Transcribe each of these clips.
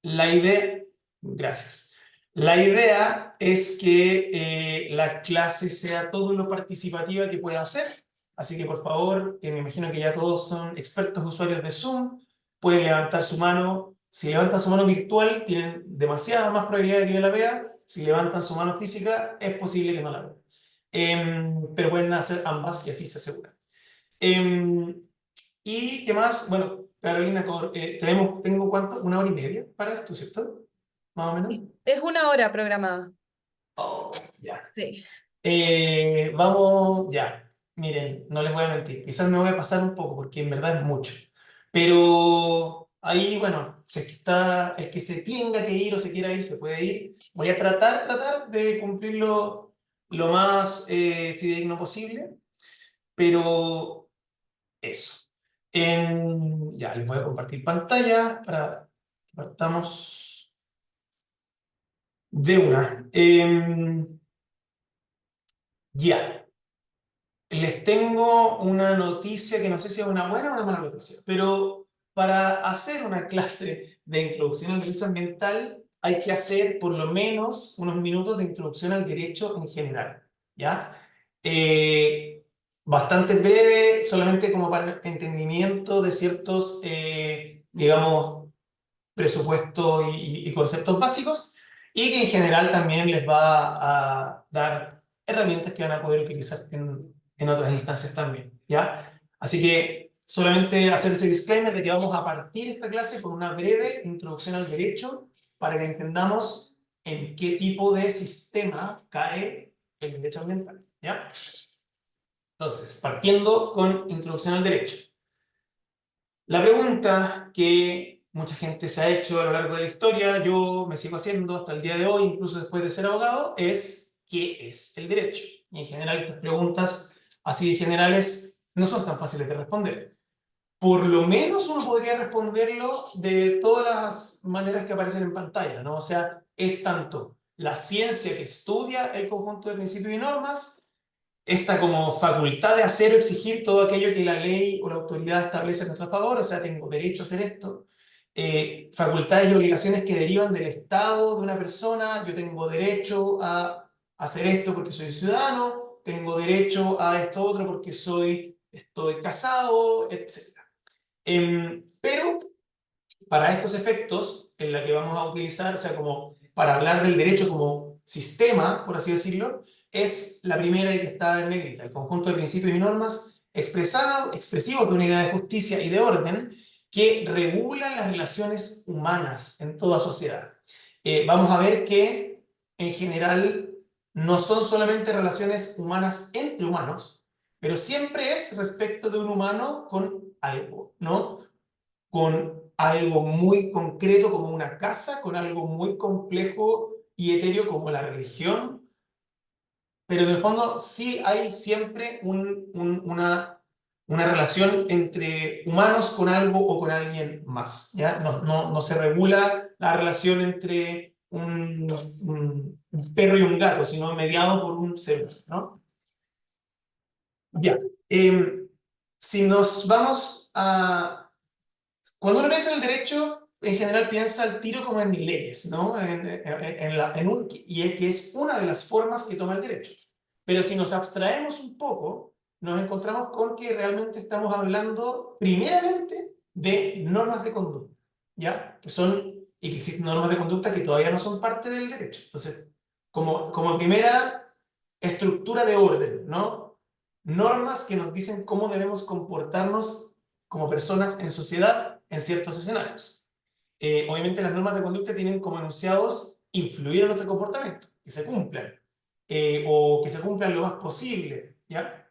La idea, gracias. La idea es que la clase sea todo lo participativa que pueda hacer. Así que por favor, me imagino que ya todos son expertos usuarios de Zoom, pueden levantar su mano. Si levantan su mano virtual, tienen demasiada más probabilidad de que yo la vea. Si levantan su mano física, es posible que no la vean. Pero pueden hacer ambas y así se aseguran. Em, ¿Y qué más? Bueno, Carolina, tengo ¿cuánto? Una hora y media para esto, ¿cierto? Más o menos. Es una hora programada. Oh, ya. Sí. Vamos, ya. Miren, no les voy a mentir. Quizás me voy a pasar un poco porque en verdad es mucho. Pero ahí, bueno, si es que está el que se tenga que ir o se quiera ir, se puede ir. Voy a tratar de cumplirlo lo más fidedigno posible. Pero eso. Ya, les voy a compartir pantalla para que partamos de una. Ya, les tengo una noticia que no sé si es una buena o una mala noticia, pero para hacer una clase de introducción al derecho ambiental hay que hacer por lo menos unos minutos de introducción al derecho en general, ¿ya? Eh, Bastante breve, solamente como para entendimiento de ciertos, digamos, presupuestos y conceptos básicos, y que en general también les va a dar herramientas que van a poder utilizar en otras instancias también, ¿ya? Así que solamente hacer ese disclaimer de que vamos a partir esta clase con una breve introducción al derecho para que entendamos en qué tipo de sistema cae el derecho ambiental, ¿ya? Entonces, partiendo con introducción al derecho. La pregunta que mucha gente se ha hecho a lo largo de la historia, yo me sigo haciendo hasta el día de hoy, incluso después de ser abogado, es ¿qué es el derecho? Y en general estas preguntas así de generales no son tan fáciles de responder. Por lo menos uno podría responderlo de todas las maneras que aparecen en pantalla, ¿no? O sea, es tanto la ciencia que estudia el conjunto de principios y normas, esta como facultad de hacer o exigir todo aquello que la ley o la autoridad establece a nuestro favor, o sea, tengo derecho a hacer esto, facultades y obligaciones que derivan del estado de una persona, yo tengo derecho a hacer esto porque soy ciudadano, tengo derecho a esto otro porque estoy casado, etc. Pero para estos efectos, en la que vamos a utilizar, o sea, como para hablar del derecho como sistema, por así decirlo, es la primera y que está en negrita, el conjunto de principios y normas expresivos de una idea de justicia y de orden que regulan las relaciones humanas en toda sociedad. Vamos a ver que, en general, no son solamente relaciones humanas entre humanos, pero siempre es respecto de un humano con algo, ¿no? Con algo muy concreto como una casa, con algo muy complejo y etéreo como la religión, pero en el fondo sí hay siempre una relación entre humanos con algo o con alguien más, ¿ya? No se regula la relación entre un perro y un gato, sino mediado por un ser humano, ¿no? Ya. Si nos vamos a Cuando uno piensa en el derecho, en general piensa al tiro como en leyes, ¿no? Y es que es una de las formas que toma el derecho. Pero si nos abstraemos un poco, nos encontramos con que realmente estamos hablando primeramente de normas de conducta, ¿ya? Y que existen normas de conducta que todavía no son parte del derecho. Entonces, como primera estructura de orden, ¿no? Normas que nos dicen cómo debemos comportarnos como personas en sociedad en ciertos escenarios. Obviamente las normas de conducta tienen como enunciados influir en nuestro comportamiento, que se cumplan, o que se cumplan lo más posible, ¿ya?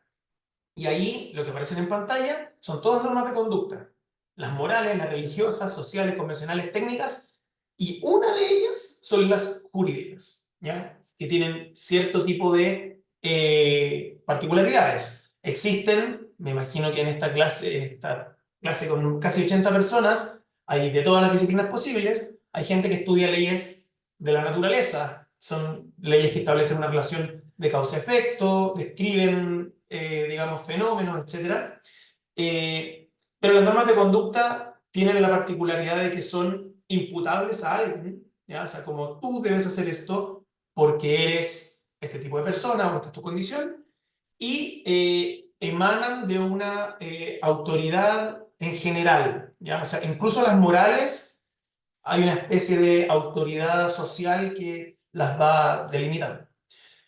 Y ahí lo que aparecen en pantalla son todas normas de conducta, las morales, las religiosas, sociales, convencionales, técnicas, y una de ellas son las jurídicas, ¿ya? Que tienen cierto tipo de particularidades. Existen, me imagino que en esta clase con casi 80 personas, hay de todas las disciplinas posibles, hay gente que estudia leyes de la naturaleza, son leyes que establecen una relación de causa-efecto, describen, digamos, fenómenos, etcétera. Pero las normas de conducta tienen la particularidad de que son imputables a alguien, ¿ya? O sea, como tú debes hacer esto porque eres este tipo de persona o esta es tu condición, y emanan de una autoridad en general, ¿ya? O sea, incluso las morales, hay una especie de autoridad social que las va delimitando.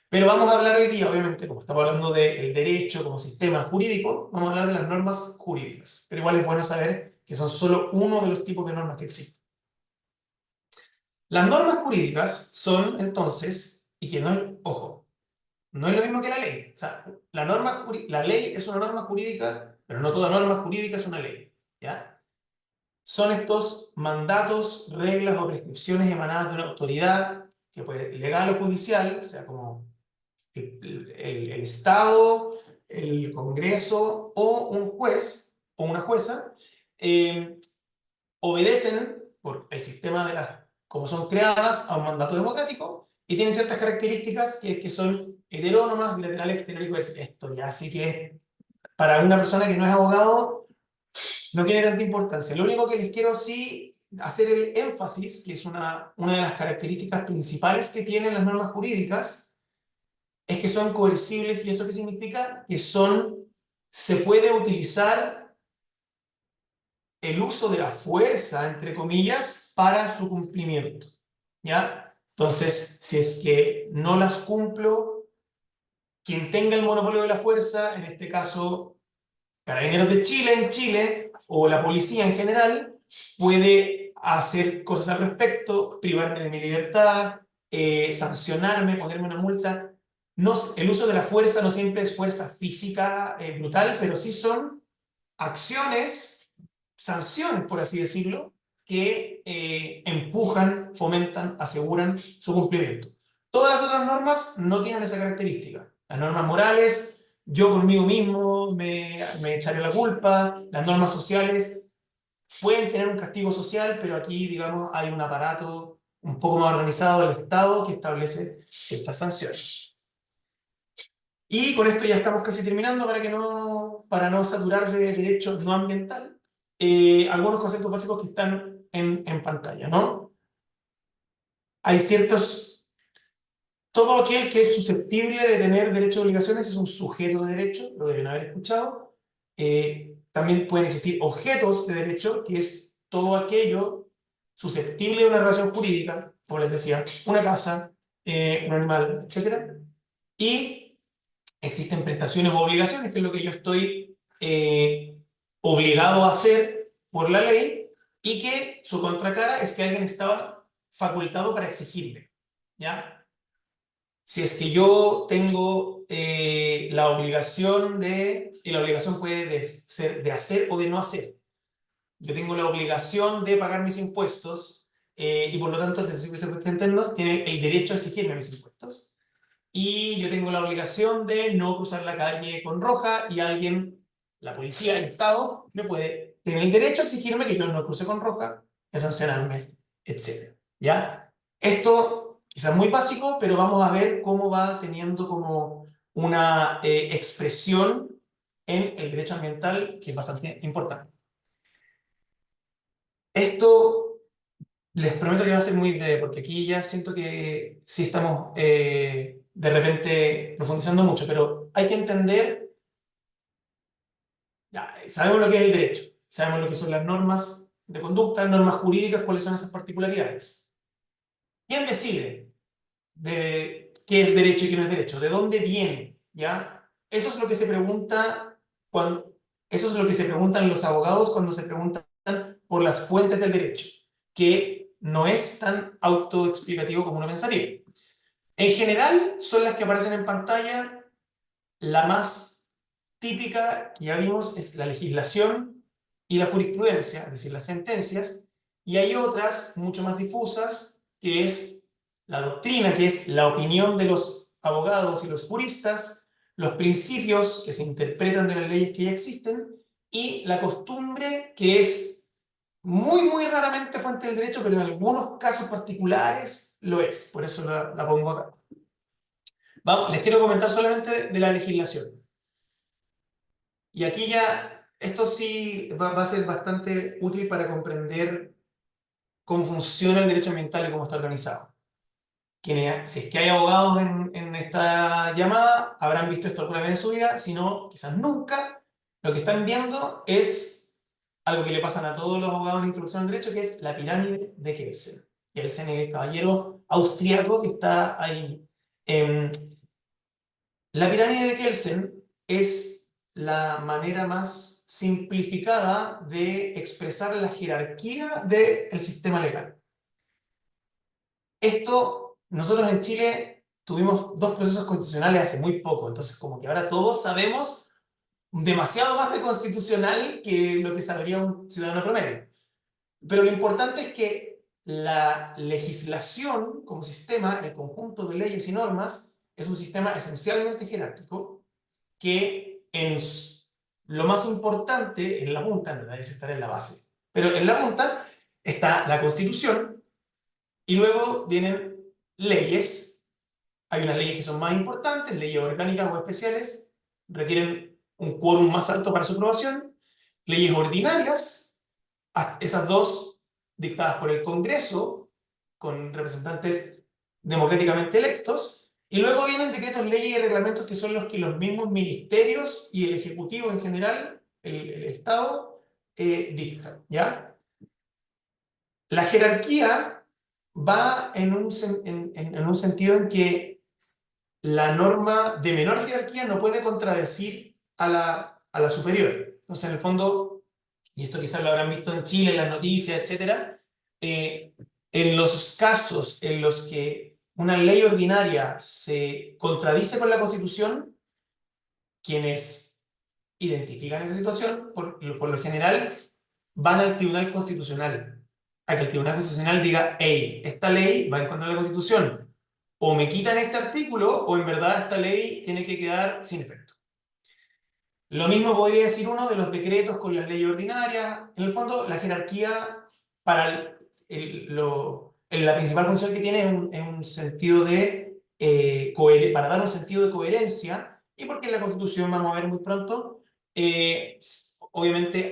Pero vamos a hablar hoy día, obviamente, como estamos hablando del derecho como sistema jurídico, vamos a hablar de las normas jurídicas. Pero igual es bueno saber que son solo uno de los tipos de normas que existen. Las normas jurídicas son, entonces, y que no es, ojo, no es lo mismo que la ley. O sea, la ley es una norma jurídica, pero no toda norma jurídica es una ley, ¿ya? Son estos mandatos, reglas o prescripciones emanadas de una autoridad, que puede legal o judicial, o sea, como el Estado, el Congreso o un juez o una jueza, eh, obedecen por el sistema de las, como son creadas, a un mandato democrático y tienen ciertas características que son heterónomas, bilaterales, exterior y coercitivas. Esto ya, así que para una persona que no es abogado no tiene tanta importancia. Lo único que les quiero sí hacer el énfasis, que es una de las características principales que tienen las normas jurídicas, es que son coercibles. ¿Y eso qué significa? Que se puede utilizar el uso de la fuerza, entre comillas, para su cumplimiento, ¿ya? Entonces, si es que no las cumplo, quien tenga el monopolio de la fuerza, en este caso, Carabineros de Chile en Chile, o la policía en general, puede hacer cosas al respecto, privarme de mi libertad, sancionarme, ponerme una multa. No, el uso de la fuerza no siempre es fuerza física brutal, pero sí son acciones, sanciones, por así decirlo, que empujan, fomentan, aseguran su cumplimiento. Todas las otras normas no tienen esa característica. Las normas morales, yo conmigo mismo me echaré la culpa. Las normas sociales pueden tener un castigo social, pero aquí, digamos, hay un aparato un poco más organizado del Estado que establece ciertas sanciones. Y con esto ya estamos casi terminando para no saturar de derecho no ambiental. Algunos conceptos básicos que están en pantalla, ¿no? Hay ciertos... Todo aquel que es susceptible de tener derechos y obligaciones es un sujeto de derecho, lo deben haber escuchado. También pueden existir objetos de derecho, que es todo aquello susceptible de una relación jurídica, como les decía, una casa, un animal, etcétera. Y existen prestaciones o obligaciones, que es lo que yo estoy obligado a hacer por la ley, y que su contracara es que alguien estaba facultado para exigirme, ¿ya? Si es que yo tengo la obligación y la obligación puede ser de hacer o de no hacer. Yo tengo la obligación de pagar mis impuestos y por lo tanto el Servicio de Impuestos Internos tiene el derecho a exigirme mis impuestos. Y yo tengo la obligación de no cruzar la calle con roja y alguien, la policía, el Estado, me puede tener el derecho a exigirme que yo no cruce con roja, a sancionarme, etc. ¿Ya? Esto quizás muy básico, pero vamos a ver cómo va teniendo como una expresión en el derecho ambiental, que es bastante importante. Esto les prometo que va a ser muy breve, porque aquí ya siento que sí estamos de repente profundizando mucho, pero hay que entender, ya, sabemos lo que es el derecho, sabemos lo que son las normas de conducta, normas jurídicas, cuáles son esas particularidades. ¿Quién decide de qué es derecho y qué no es derecho? ¿De dónde viene? ¿Ya? Eso es lo que se pregunta eso es lo que se preguntan los abogados cuando se preguntan por las fuentes del derecho, que no es tan autoexplicativo como uno pensaría. En general, son las que aparecen en pantalla. La más típica que ya vimos es la legislación y la jurisprudencia, es decir, las sentencias, y hay otras mucho más difusas, que es la doctrina, que es la opinión de los abogados y los juristas, los principios que se interpretan de las leyes que ya existen, y la costumbre, que es muy, muy raramente fuente del derecho, pero en algunos casos particulares lo es. Por eso la pongo acá. Vamos, les quiero comentar solamente de la legislación. Y aquí ya, esto sí va a ser bastante útil para comprender cómo funciona el derecho ambiental y cómo está organizado. Si es que hay abogados en esta llamada, habrán visto esto alguna vez en su vida, si no, quizás nunca. Lo que están viendo es algo que le pasan a todos los abogados en introducción al derecho, que es la pirámide de Kelsen. Kelsen es el caballero austriaco que está ahí. La pirámide de Kelsen es la manera más simplificada de expresar la jerarquía del sistema legal. Esto, nosotros en Chile tuvimos dos procesos constitucionales hace muy poco, entonces como que ahora todos sabemos demasiado más de constitucional que lo que sabría un ciudadano promedio. Pero lo importante es que la legislación como sistema, el conjunto de leyes y normas, es un sistema esencialmente jerárquico que lo más importante en la punta, en verdad es estar en la base, pero en la punta está la Constitución y luego vienen leyes. Hay unas leyes que son más importantes, leyes orgánicas o especiales, requieren un quórum más alto para su aprobación. Leyes ordinarias, esas dos dictadas por el Congreso, con representantes democráticamente electos. Y luego vienen decretos, leyes y reglamentos que son los que los mismos ministerios y el Ejecutivo en general, el Estado, dictan, ¿ya? La jerarquía va en un sentido en que la norma de menor jerarquía no puede contradecir a la superior. Entonces, en el fondo, y esto quizás lo habrán visto en Chile, en las noticias, etcétera, en los casos en los que una ley ordinaria se contradice con la Constitución, quienes identifican esa situación, por lo general, van al Tribunal Constitucional, a que el Tribunal Constitucional diga, hey, esta ley va en contra de la Constitución, o me quitan este artículo, o en verdad esta ley tiene que quedar sin efecto. Lo mismo podría decir uno de los decretos con las leyes ordinarias. En el fondo, la jerarquía para la principal función que tiene es un sentido de para dar un sentido de coherencia, y porque en la Constitución, vamos a ver muy pronto, obviamente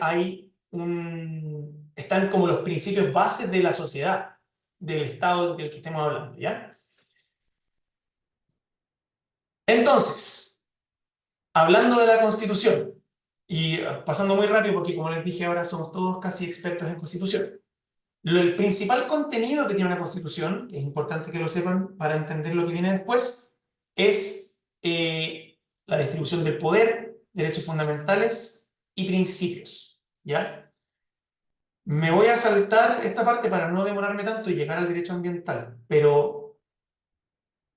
están como los principios bases de la sociedad, del Estado del que estemos hablando, ¿ya? Entonces, hablando de la Constitución, y pasando muy rápido porque como les dije ahora somos todos casi expertos en Constitución, el principal contenido que tiene una Constitución, que es importante que lo sepan para entender lo que viene después, es la distribución del poder, derechos fundamentales y principios, ¿ya? Me voy a saltar esta parte para no demorarme tanto y llegar al derecho ambiental, pero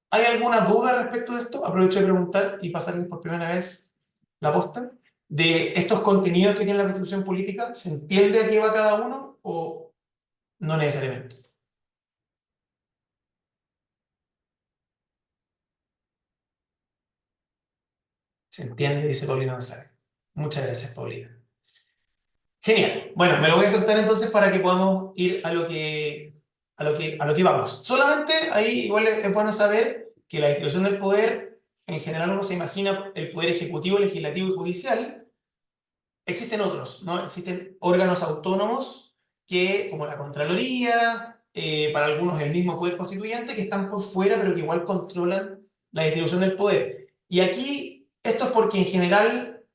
¿hay alguna duda respecto de esto? Aprovecho de preguntar y pasarles por primera vez la posta. De estos contenidos que tiene la Constitución política, ¿se entiende a qué va cada uno o no necesariamente? Se entiende, dice Paulina González. Muchas gracias, Paulina. Genial. Bueno, me lo voy a saltar entonces para que podamos ir a lo que vamos. Solamente ahí igual es bueno saber que la distribución del poder, en general uno se imagina el poder ejecutivo, legislativo y judicial. Existen otros, ¿no? Existen órganos autónomos que, como la Contraloría, para algunos el mismo poder constituyente, que están por fuera, pero que igual controlan la distribución del poder. Y aquí, esto es porque en general,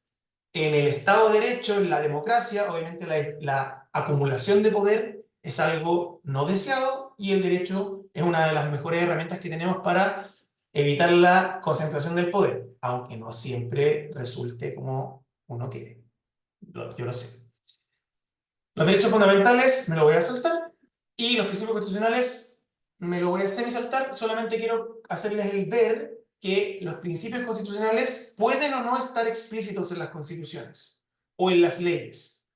en el Estado de Derecho, en la democracia, obviamente la acumulación de poder es algo no deseado y el derecho es una de las mejores herramientas que tenemos para evitar la concentración del poder, aunque no siempre resulte como uno quiere. Yo lo sé. Los derechos fundamentales me lo voy a saltar y los principios constitucionales me lo voy a semi-saltar. Solamente quiero hacerles el ver que los principios constitucionales pueden o no estar explícitos en las constituciones o en las leyes.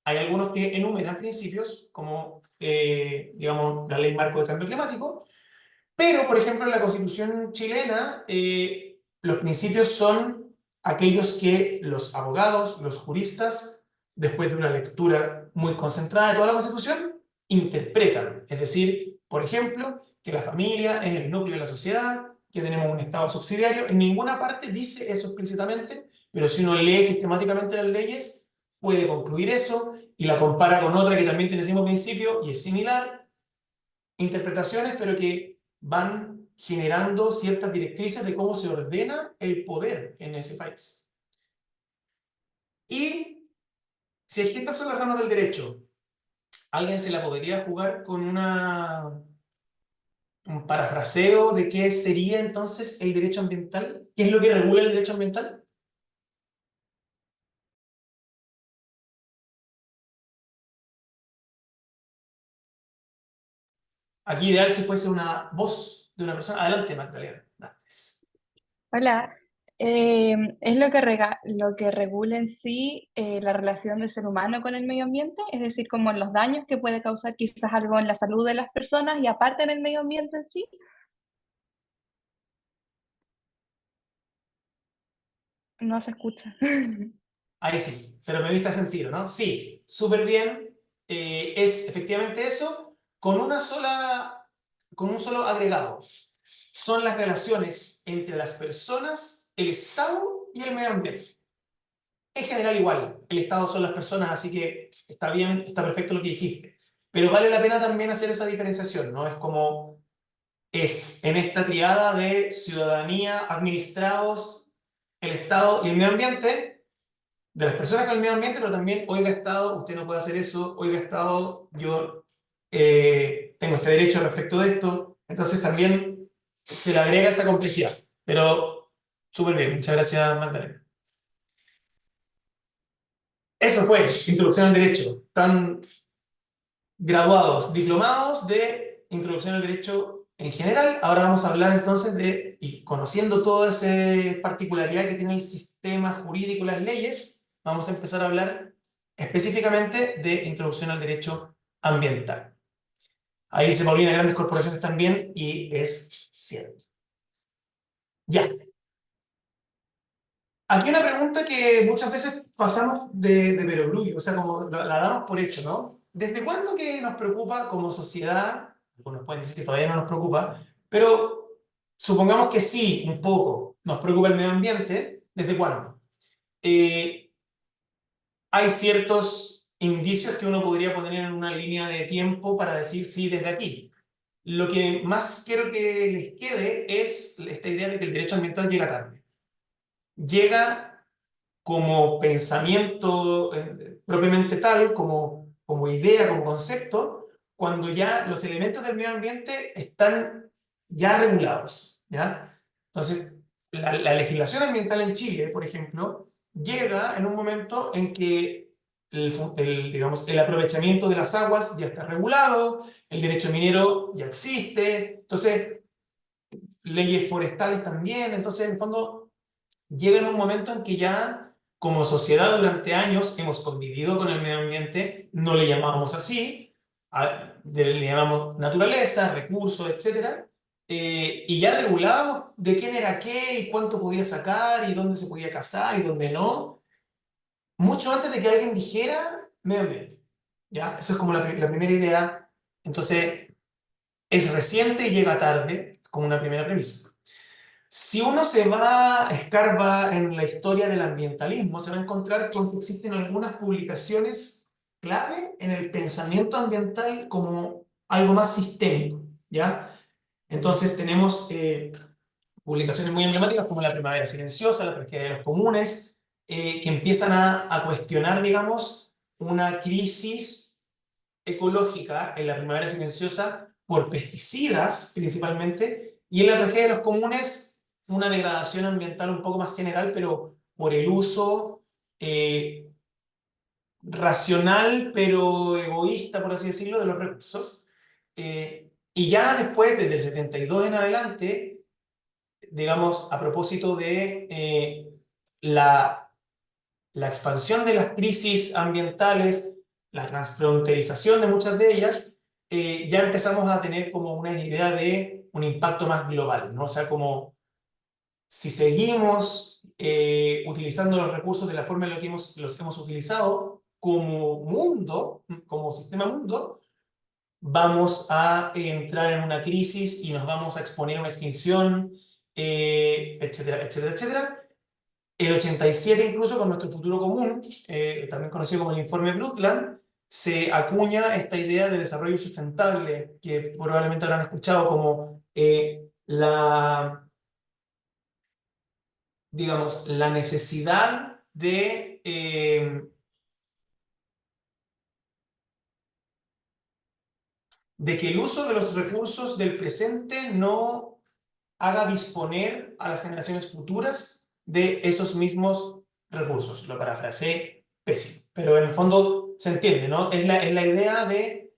Hay algunos que enumeran principios como, digamos, la ley marco de cambio climático, pero, por ejemplo, en la Constitución chilena, los principios son aquellos que los abogados, los juristas, después de una lectura muy concentrada de toda la Constitución, interpretan. Es decir, por ejemplo, que la familia es el núcleo de la sociedad, que tenemos un Estado subsidiario. En ninguna parte dice eso explícitamente, pero si uno lee sistemáticamente las leyes, puede concluir eso y la compara con otra que también tiene el mismo principio y es similar, interpretaciones, pero que van generando ciertas directrices de cómo se ordena el poder en ese país. Y si es que estas son las ramas del derecho, ¿alguien se la podría jugar con un parafraseo de qué sería entonces el derecho ambiental? ¿Qué es lo que regula el derecho ambiental? Aquí ideal si fuese una voz de una persona. Adelante, Magdalena. Dantes. Hola, es lo que regula en sí la relación del ser humano con el medio ambiente, es decir, como los daños que puede causar quizás algo en la salud de las personas y aparte en el medio ambiente en sí. No se escucha. Ahí sí, pero me viste a sentido, ¿no? Sí, súper bien. Es efectivamente eso, con un solo agregado. Son las relaciones entre las personas, el Estado y el medio ambiente. En general igual, el Estado son las personas, así que está bien, está perfecto lo que dijiste. Pero vale la pena también hacer esa diferenciación, ¿no? Es como es en esta triada de ciudadanía, administrados, el Estado y el medio ambiente, de las personas con el medio ambiente, pero también, oiga Estado, usted no puede hacer eso, oiga Estado, yo tengo este derecho respecto de esto, entonces también se le agrega esa complejidad. Pero súper bien, muchas gracias Magdalena. Eso fue, introducción al derecho. Están graduados, diplomados de introducción al derecho en general. Ahora vamos a hablar entonces de, y conociendo toda esa particularidad que tiene el sistema jurídico y las leyes, vamos a empezar a hablar específicamente de introducción al derecho ambiental. Ahí dice Paulina, grandes corporaciones también, y es cierto. Ya. Aquí una pregunta que muchas veces pasamos de perogrullo, o sea, como la damos por hecho, ¿no? ¿Desde cuándo que nos preocupa como sociedad? Algunos pueden decir que todavía no nos preocupa, pero supongamos que sí, un poco, nos preocupa el medio ambiente. ¿Desde cuándo? Eh, Hay ciertos indicios que uno podría poner en una línea de tiempo para decir sí, desde aquí. Lo que más quiero que les quede es esta idea de que el derecho ambiental llega tarde. Llega como pensamiento propiamente tal, como idea, como concepto, cuando ya los elementos del medio ambiente están ya regulados, ¿ya? Entonces, la legislación ambiental en Chile, por ejemplo, llega en un momento en que digamos, el aprovechamiento de las aguas ya está regulado, el derecho minero ya existe, entonces, leyes forestales también, entonces, en el fondo, llega en un momento en que ya como sociedad durante años hemos convivido con el medio ambiente, no le llamábamos así, le llamamos naturaleza, recursos, etcétera, y ya regulábamos de quién era qué y cuánto podía sacar y dónde se podía cazar y dónde no, mucho antes de que alguien dijera medio ambiente. ¿Ya? Eso es como la primera idea. Entonces, es reciente y llega tarde, como una primera premisa. Si uno se va, escarba en la historia del ambientalismo, se va a encontrar con que existen algunas publicaciones clave en el pensamiento ambiental como algo más sistémico, ¿ya? Entonces tenemos publicaciones muy emblemáticas como La Primavera Silenciosa, La Tragedia de los Comunes, que empiezan a cuestionar, digamos, una crisis ecológica en La Primavera Silenciosa por pesticidas principalmente, y en La Tragedia de los Comunes una degradación ambiental un poco más general, pero por el uso racional, pero egoísta, por así decirlo, de los recursos. Y ya después, desde el 72 en adelante, digamos, a propósito de la expansión de las crisis ambientales, la transfronterización de muchas de ellas, ya empezamos a tener como una idea de un impacto más global, ¿no? O sea, como si seguimos utilizando los recursos de la forma en la que los hemos utilizado como mundo, como sistema mundo, vamos a entrar en una crisis y nos vamos a exponer a una extinción, etcétera, etcétera, etcétera. El 87 incluso con nuestro futuro común, también conocido como el informe Brundtland, se acuña esta idea de desarrollo sustentable, que probablemente habrán escuchado como digamos, la necesidad de que el uso de los recursos del presente no haga disponer a las generaciones futuras de esos mismos recursos. Lo parafraseé pésimo, pero en el fondo se entiende, ¿no? Es la idea de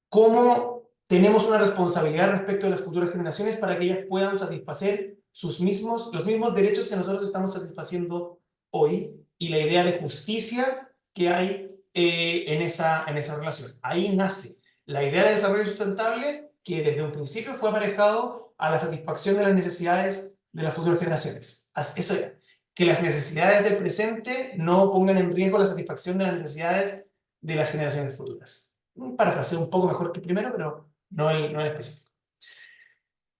cómo tenemos una responsabilidad respecto de las futuras generaciones para que ellas puedan satisfacer los mismos derechos que nosotros estamos satisfaciendo hoy, y la idea de justicia que hay en esa relación. Ahí nace la idea de desarrollo sustentable, que desde un principio fue aparejado a la satisfacción de las necesidades de las futuras generaciones. Eso era, que las necesidades del presente no pongan en riesgo la satisfacción de las necesidades de las generaciones futuras. Un parafraseo un poco mejor que el primero, pero no el específico.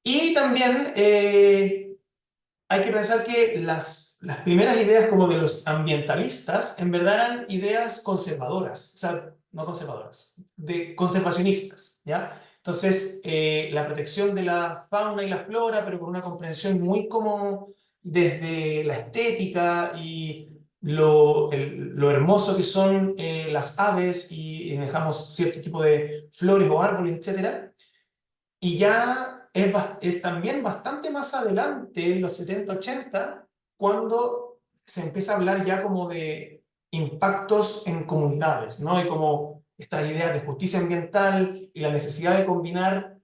Y también hay que pensar que las primeras ideas como de los ambientalistas en verdad eran ideas conservadoras, o sea, no conservadoras, de conservacionistas, ¿ya? Entonces, la protección de la fauna y la flora, pero con una comprensión muy como desde la estética y lo hermoso que son las aves, y dejamos cierto tipo de flores o árboles, etcétera. Y ya es también bastante más adelante, en los 70-80, cuando se empieza a hablar ya como de impactos en comunidades, ¿no? Y como estas ideas de justicia ambiental y la necesidad de combinar,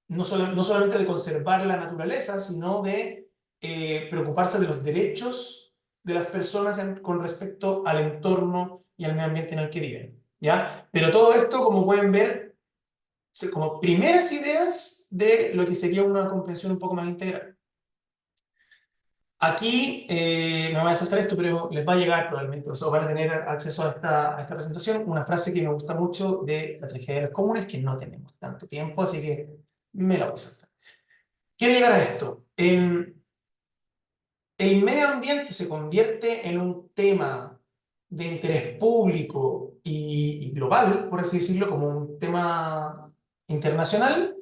no solamente de conservar la naturaleza, sino de preocuparse de los derechos de las personas con respecto al entorno y al medio ambiente en el que viven, ¿ya? Pero todo esto, como pueden ver, como primeras ideas de lo que sería una comprensión un poco más integral. Aquí me voy a saltar esto, pero les va a llegar probablemente, o sea, van a tener acceso a esta presentación, una frase que me gusta mucho de la tragedia de los comunes, que no tenemos tanto tiempo, así que me la voy a saltar. Quiero llegar a esto. El medio ambiente se convierte en un tema de interés público y global, por así decirlo, como un tema internacional.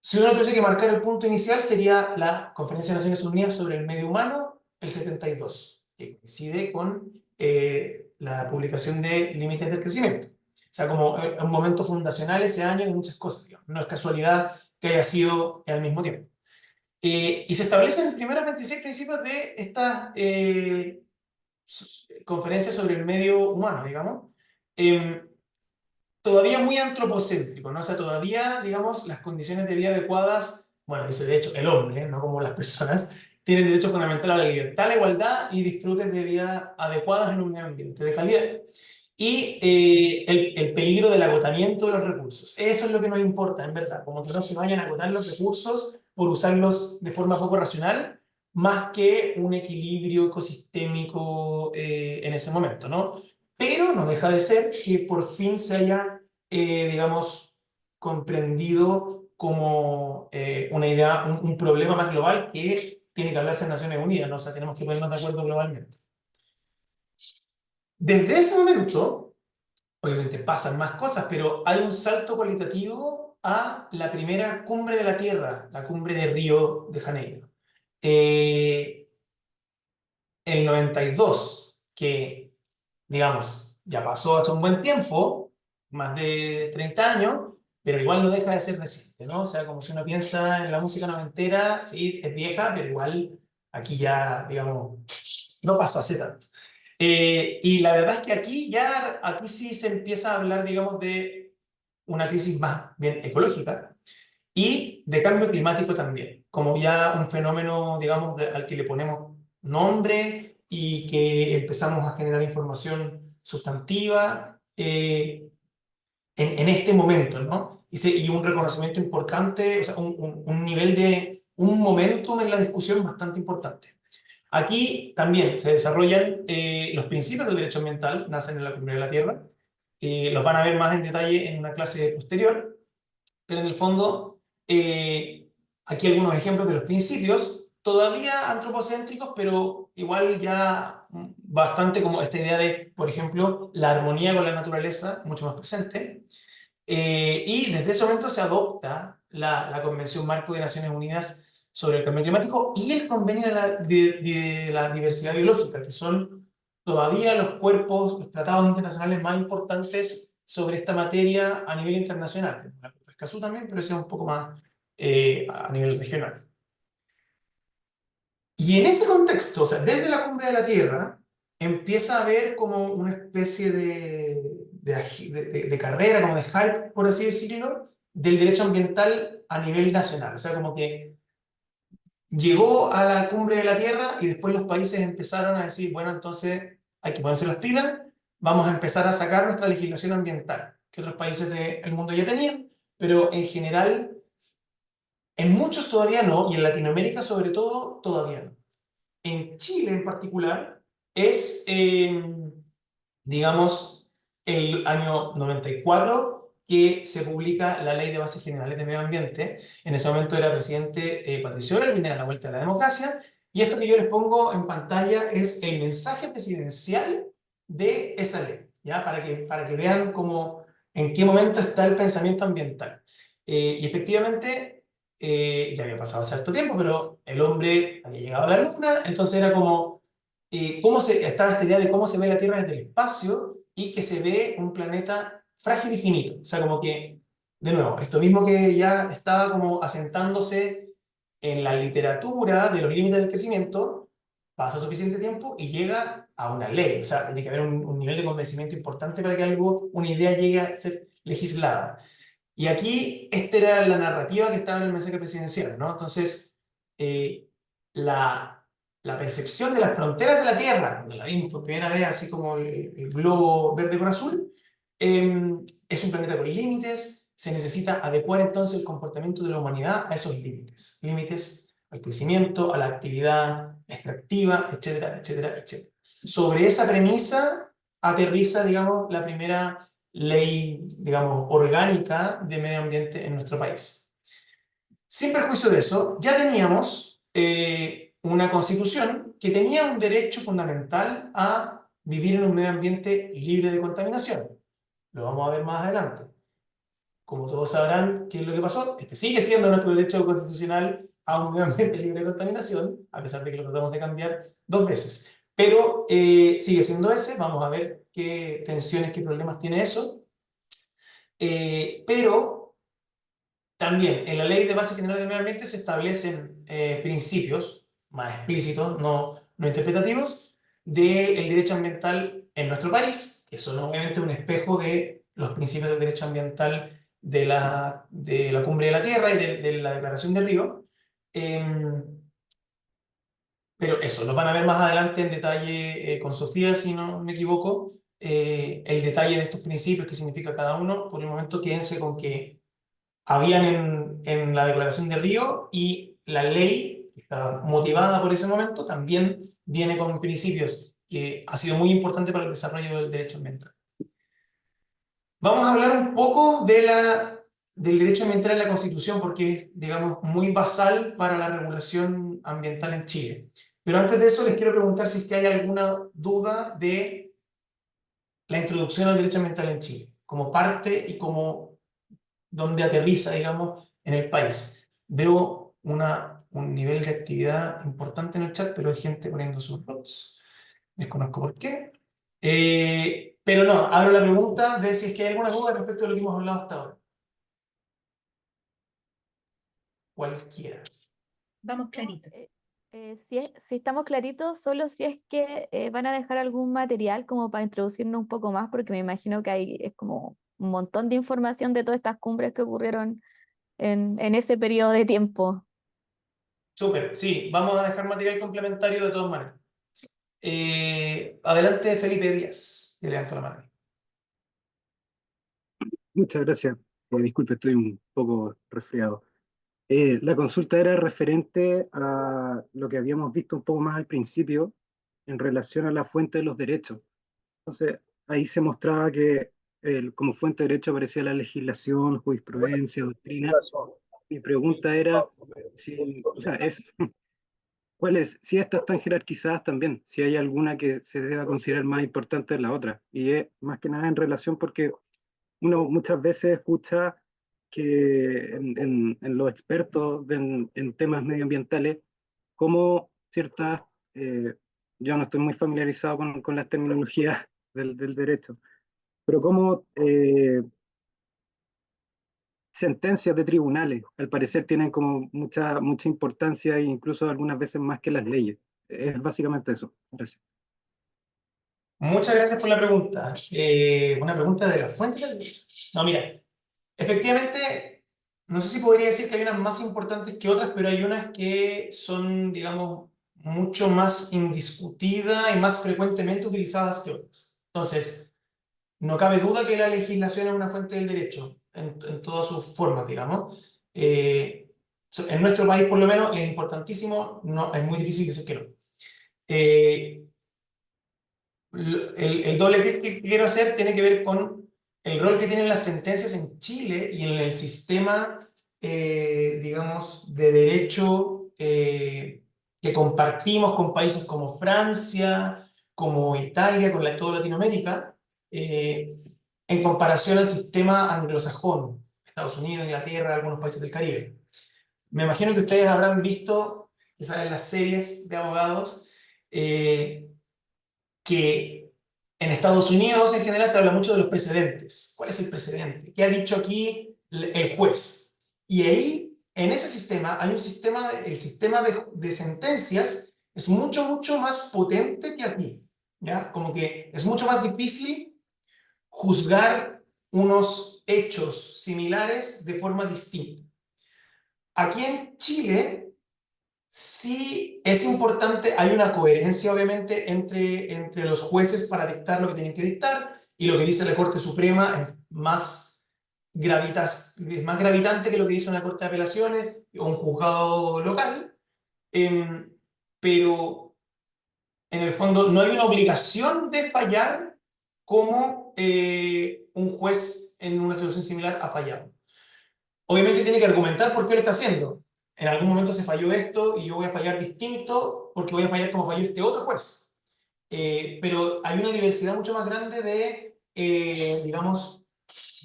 Si uno tuviese que marcar el punto inicial, sería la Conferencia de Naciones Unidas sobre el Medio Humano, el 72, que coincide con la publicación de Límites del Crecimiento. O sea, como un momento fundacional ese año de muchas cosas, digamos. No es casualidad que haya sido al mismo tiempo. Y se establecen los primeros 26 principios de esta conferencia sobre el medio humano, digamos. Todavía muy antropocéntrico, ¿no? O sea, todavía, digamos, las condiciones de vida adecuadas, bueno, dice de hecho el hombre, no como las personas, tienen derecho fundamental a la libertad, la igualdad y disfrutes de vida adecuadas en un medio ambiente de calidad. Y el peligro del agotamiento de los recursos. Eso es lo que nos importa, en verdad, como que no se vayan a agotar los recursos por usarlos de forma poco racional, más que un equilibrio ecosistémico en ese momento, ¿no? Pero no deja de ser que por fin se haya, digamos, comprendido como una idea, un problema más global que tiene que hablarse en Naciones Unidas, ¿no? O sea, tenemos que ponernos de acuerdo globalmente. Desde ese momento, obviamente pasan más cosas, pero hay un salto cualitativo a la primera cumbre de la Tierra, la cumbre de Río de Janeiro. El 92, que, digamos, ya pasó hace un buen tiempo, más de 30 años, pero igual no deja de ser reciente, ¿no? O sea, como si uno piensa en la música noventera, sí, es vieja, pero igual aquí ya, digamos, no pasó hace tanto. Y la verdad es que aquí sí se empieza a hablar, digamos, de una crisis más bien ecológica y de cambio climático también, como ya un fenómeno, digamos, al que le ponemos nombre y que empezamos a generar información sustantiva en este momento, ¿no? Y un reconocimiento importante, o sea, un nivel un momentum en la discusión bastante importante. Aquí también se desarrollan los principios del derecho ambiental, nacen en la Cumbre de la Tierra, los van a ver más en detalle en una clase posterior, pero en el fondo, aquí algunos ejemplos de los principios. todavía antropocéntricos, pero igual ya bastante como esta idea de, por ejemplo, la armonía con la naturaleza, mucho más presente. Y desde ese momento se adopta la Convención Marco de Naciones Unidas sobre el Cambio Climático y el Convenio de la Diversidad Biológica, que son todavía los cuerpos, los tratados internacionales más importantes sobre esta materia a nivel internacional. La Escazú también, pero ese es un poco más a nivel regional. Y en ese contexto, o sea, desde la Cumbre de la Tierra, empieza a haber como una especie de carrera, como de hype, por así decirlo, del derecho ambiental a nivel nacional. O sea, como que llegó a la Cumbre de la Tierra y después los países empezaron a decir, bueno, entonces hay que ponerse las pilas, vamos a empezar a sacar nuestra legislación ambiental, que otros países del mundo ya tenían, pero en general, en muchos todavía no, y en Latinoamérica sobre todo, todavía no. En Chile en particular es, digamos, el año 94 que se publica la Ley de Bases Generales de Medio Ambiente. En ese momento era presidente Patricio Elwin, era la vuelta de la democracia, y esto que yo les pongo en pantalla es el mensaje presidencial de esa ley, ¿ya? Para que vean cómo, en qué momento está el pensamiento ambiental. Y efectivamente, ya había pasado cierto tiempo, pero el hombre había llegado a la luna, entonces era como, estaba esta idea de cómo se ve la Tierra desde el espacio y que se ve un planeta frágil y finito. O sea, como que, de nuevo, esto mismo que ya estaba como asentándose en la literatura de los límites del crecimiento, pasa suficiente tiempo y llega a una ley. O sea, tiene que haber un nivel de convencimiento importante para que algo, una idea llegue a ser legislada. Y aquí, esta era la narrativa que estaba en el mensaje presidencial, ¿no? Entonces, eh, la percepción de las fronteras de la Tierra, cuando la vimos por primera vez, así como el globo verde con azul, es un planeta con límites, se necesita adecuar entonces el comportamiento de la humanidad a esos límites, límites al crecimiento, a la actividad extractiva, etcétera, etcétera, etcétera. Sobre esa premisa aterriza, digamos, la primera ley, digamos, orgánica de medio ambiente en nuestro país. Sin perjuicio de eso, ya teníamos una constitución que tenía un derecho fundamental a vivir en un medio ambiente libre de contaminación. Lo vamos a ver más adelante. Como todos sabrán, ¿qué es lo que pasó? Este sigue siendo nuestro derecho constitucional a un medio ambiente libre de contaminación, a pesar de que lo tratamos de cambiar dos veces. Pero sigue siendo ese, vamos a ver qué tensiones, qué problemas tiene eso. Pero también en la Ley de Base General del Medio Ambiente se establecen principios más explícitos, no interpretativos, del derecho ambiental en nuestro país, que son obviamente un espejo de los principios del derecho ambiental de la Cumbre de la Tierra y de la Declaración de Río. Pero eso, los van a ver más adelante en detalle con Sofía, si no me equivoco, el detalle de estos principios, qué significa cada uno. Por el momento quédense con que habían en la Declaración de Río y la ley, que está motivada por ese momento, también viene con principios que ha sido muy importante para el desarrollo del derecho ambiental. Vamos a hablar un poco del derecho ambiental en la Constitución porque es, digamos, muy basal para la regulación ambiental en Chile. Pero antes de eso les quiero preguntar si es que hay alguna duda de la introducción al derecho ambiental en Chile, como parte y como donde aterriza, digamos, en el país. Veo un nivel de actividad importante en el chat, pero hay gente poniendo sus robots. Desconozco por qué. Pero no, abro la pregunta de si es que hay alguna duda respecto de lo que hemos hablado hasta ahora. Cualquiera. Vamos No, clarito. si estamos claritos, solo si es que van a dejar algún material como para introducirnos un poco más, porque me imagino que hay es como un montón de información de todas estas cumbres que ocurrieron en ese periodo de tiempo. Súper, sí, vamos a dejar material complementario de todas maneras. Adelante, Felipe Díaz, que levanto la mano. Muchas gracias. Disculpe, estoy un poco resfriado. La consulta era referente a lo que habíamos visto un poco más al principio en relación a la fuente de los derechos. Entonces, ahí se mostraba que como fuente de derecho aparecía la legislación, jurisprudencia, doctrina. Mi pregunta era si, o sea, ¿Cuáles? Si estas están jerarquizadas también, si hay alguna que se deba considerar más importante de la otra. Y es más que nada en relación porque uno muchas veces escucha que en los expertos en temas medioambientales, como ciertas, eh, yo no estoy muy familiarizado con las terminologías del derecho, pero como sentencias de tribunales, al parecer tienen como mucha importancia e incluso algunas veces más que las leyes. Es básicamente eso. Gracias. Muchas gracias por la pregunta. Una pregunta de la fuente del derecho. No, mira, efectivamente, no sé si podría decir que hay unas más importantes que otras, pero hay unas que son, digamos, mucho más indiscutidas y más frecuentemente utilizadas que otras. Entonces, no cabe duda que la legislación es una fuente del derecho en todas sus formas, digamos. En nuestro país, por lo menos, es importantísimo, no, es muy difícil decir que no. Eh, el doble clic que quiero hacer tiene que ver con el rol que tienen las sentencias en Chile y en el sistema, digamos, de derecho que compartimos con países como Francia, como Italia, con toda Latinoamérica, en comparación al sistema anglosajón, Estados Unidos, Inglaterra, algunos países del Caribe. Me imagino que ustedes habrán visto, que salen las series de abogados, que en Estados Unidos en general se habla mucho de los precedentes. ¿Cuál es el precedente? ¿Qué ha dicho aquí el juez? Y ahí, en ese sistema, hay un sistema, el sistema de sentencias es mucho más potente que aquí, ¿ya? Como que es mucho más difícil juzgar unos hechos similares de forma distinta. Aquí en Chile sí, es importante, hay una coherencia obviamente entre los jueces para dictar lo que tienen que dictar y lo que dice la Corte Suprema es más gravitante que lo que dice una Corte de Apelaciones o un juzgado local, em, pero en el fondo no hay una obligación de fallar como un juez en una situación similar ha fallado. Obviamente tiene que argumentar por qué lo está haciendo. En algún momento se falló esto y yo voy a fallar distinto porque voy a fallar como falló este otro juez. Pero hay una diversidad mucho más grande de, digamos,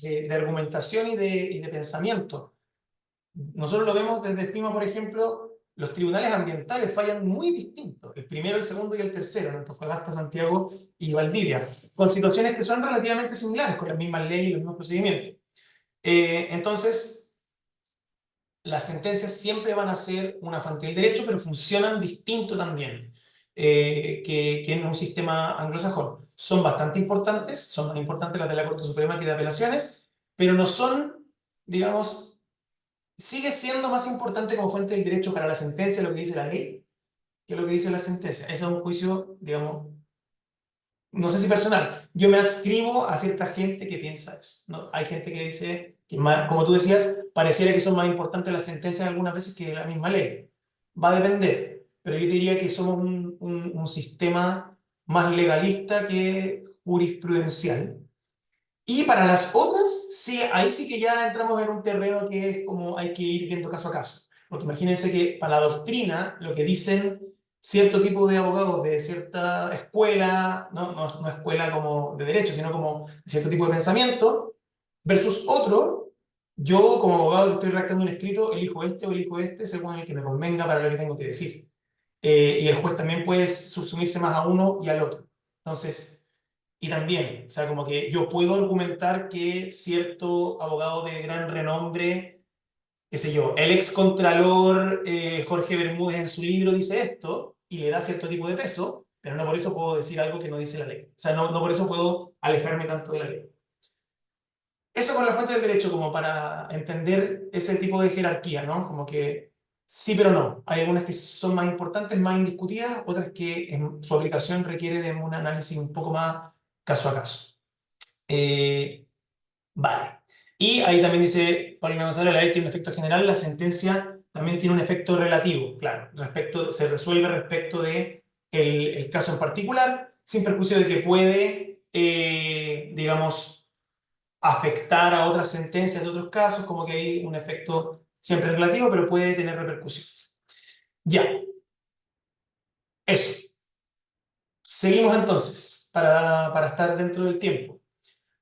de argumentación y de pensamiento. Nosotros lo vemos desde FIMA, por ejemplo, los tribunales ambientales fallan muy distintos, el primero, el segundo y el tercero, en Antofagasta, Santiago y Valdivia, con situaciones que son relativamente similares, con las mismas leyes y los mismos procedimientos. Entonces, las sentencias siempre van a ser una fuente del derecho, pero funcionan distinto también que en un sistema anglosajón. Son bastante importantes, son más importantes las de la Corte Suprema que de apelaciones, pero no son, digamos, sigue siendo más importante como fuente del derecho para la sentencia lo que dice la ley que lo que dice la sentencia. Ese es un juicio, digamos, no sé si personal, yo me adscribo a cierta gente que piensa eso, ¿no? Hay gente que dice, que más, como tú decías, pareciera que son más importantes las sentencias algunas veces que la misma ley. Va a depender, pero yo diría que somos un sistema más legalista que jurisprudencial. Y para las otras, sí, ahí sí que ya entramos en un terreno que es como hay que ir viendo caso a caso. Porque imagínense que para la doctrina, lo que dicen cierto tipo de abogados de cierta escuela, no escuela como de derecho, sino como de cierto tipo de pensamiento, versus otro, yo como abogado que estoy redactando un escrito, elijo este o elijo este según el que me convenga para lo que tengo que decir. Y el juez también puede subsumirse más a uno y al otro. Entonces, y también, o sea, como que yo puedo argumentar que cierto abogado de gran renombre, qué sé yo, el ex contralor Jorge Bermúdez en su libro dice esto y le da cierto tipo de peso, pero no por eso puedo decir algo que no dice la ley. O sea, no por eso puedo alejarme tanto de la ley. Eso con la fuente del derecho, como para entender ese tipo de jerarquía, ¿no? Como que sí, pero no. Hay algunas que son más importantes, más indiscutidas, otras que en su aplicación requiere de un análisis un poco más caso a caso. Eh, vale. Y ahí también dice Paulina González, la ley tiene un efecto general, la sentencia también tiene un efecto relativo, claro, se resuelve respecto de el caso en particular, sin perjuicio de que puede, digamos, afectar a otras sentencias de otros casos, como que hay un efecto siempre relativo, pero puede tener repercusiones. Ya, Eso. Seguimos entonces, para estar dentro del tiempo.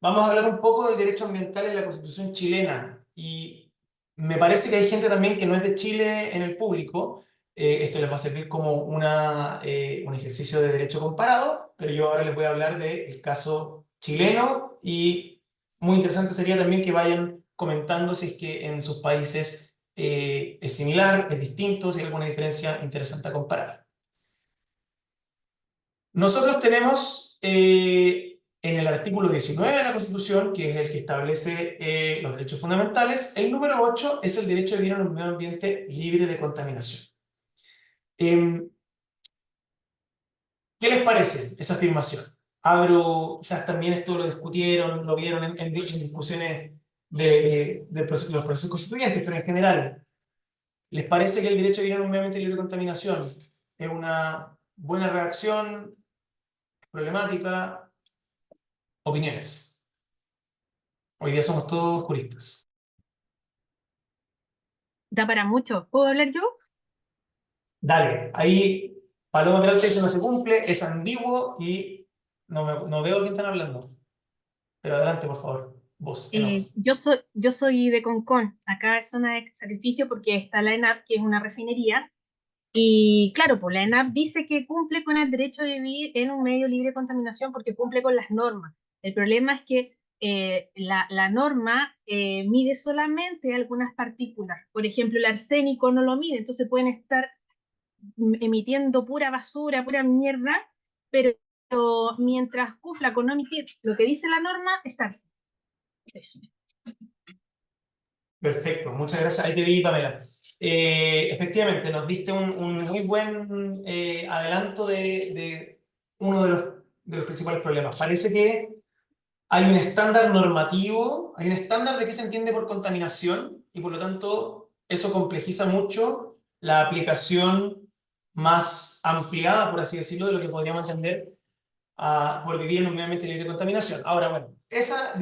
Vamos a hablar un poco del derecho ambiental en la Constitución chilena. Y me parece que hay gente también que no es de Chile en el público. Esto les va a servir como un ejercicio de derecho comparado, pero yo ahora les voy a hablar del caso chileno y muy interesante sería también que vayan comentando si es que en sus países es similar, es distinto, si hay alguna diferencia interesante a comparar. Nosotros tenemos en el artículo 19 de la Constitución, que es el que establece los derechos fundamentales, el número 8 es el derecho de vivir en un medio ambiente libre de contaminación. Em, ¿Qué les parece esa afirmación? Abro, quizás también esto lo discutieron, lo vieron en discusiones los procesos constituyentes, pero en general, ¿les parece que el derecho a vivir en un medio ambiente libre de contaminación es una buena redacción, problemática? Opiniones. Hoy día somos todos juristas. Da para mucho. ¿Puedo hablar yo? Dale, ahí Paloma Peralta dice no se cumple, es ambiguo y no veo quién están hablando. Pero adelante, por favor. Vos, en off. Yo soy de Concón. Acá es zona de sacrificio porque está la ENAP, que es una refinería. Y claro, pues la ENAP dice que cumple con el derecho de vivir en un medio libre de contaminación porque cumple con las normas. El problema es que la norma mide solamente algunas partículas. Por ejemplo, el arsénico no lo mide, entonces pueden estar emitiendo pura basura, pura mierda, pero mientras cumpla con no emitir lo que dice la norma, está bien. Eso. Perfecto, muchas gracias. Ahí te vi, Pamela. Efectivamente, nos diste un muy buen adelanto de uno de los principales problemas. Parece que hay un estándar normativo, hay un estándar de qué se entiende por contaminación y por lo tanto eso complejiza mucho la aplicación más ampliada, por así decirlo, de lo que podríamos entender por vivir en un medio ambiente libre de contaminación. Ahora, bueno, esa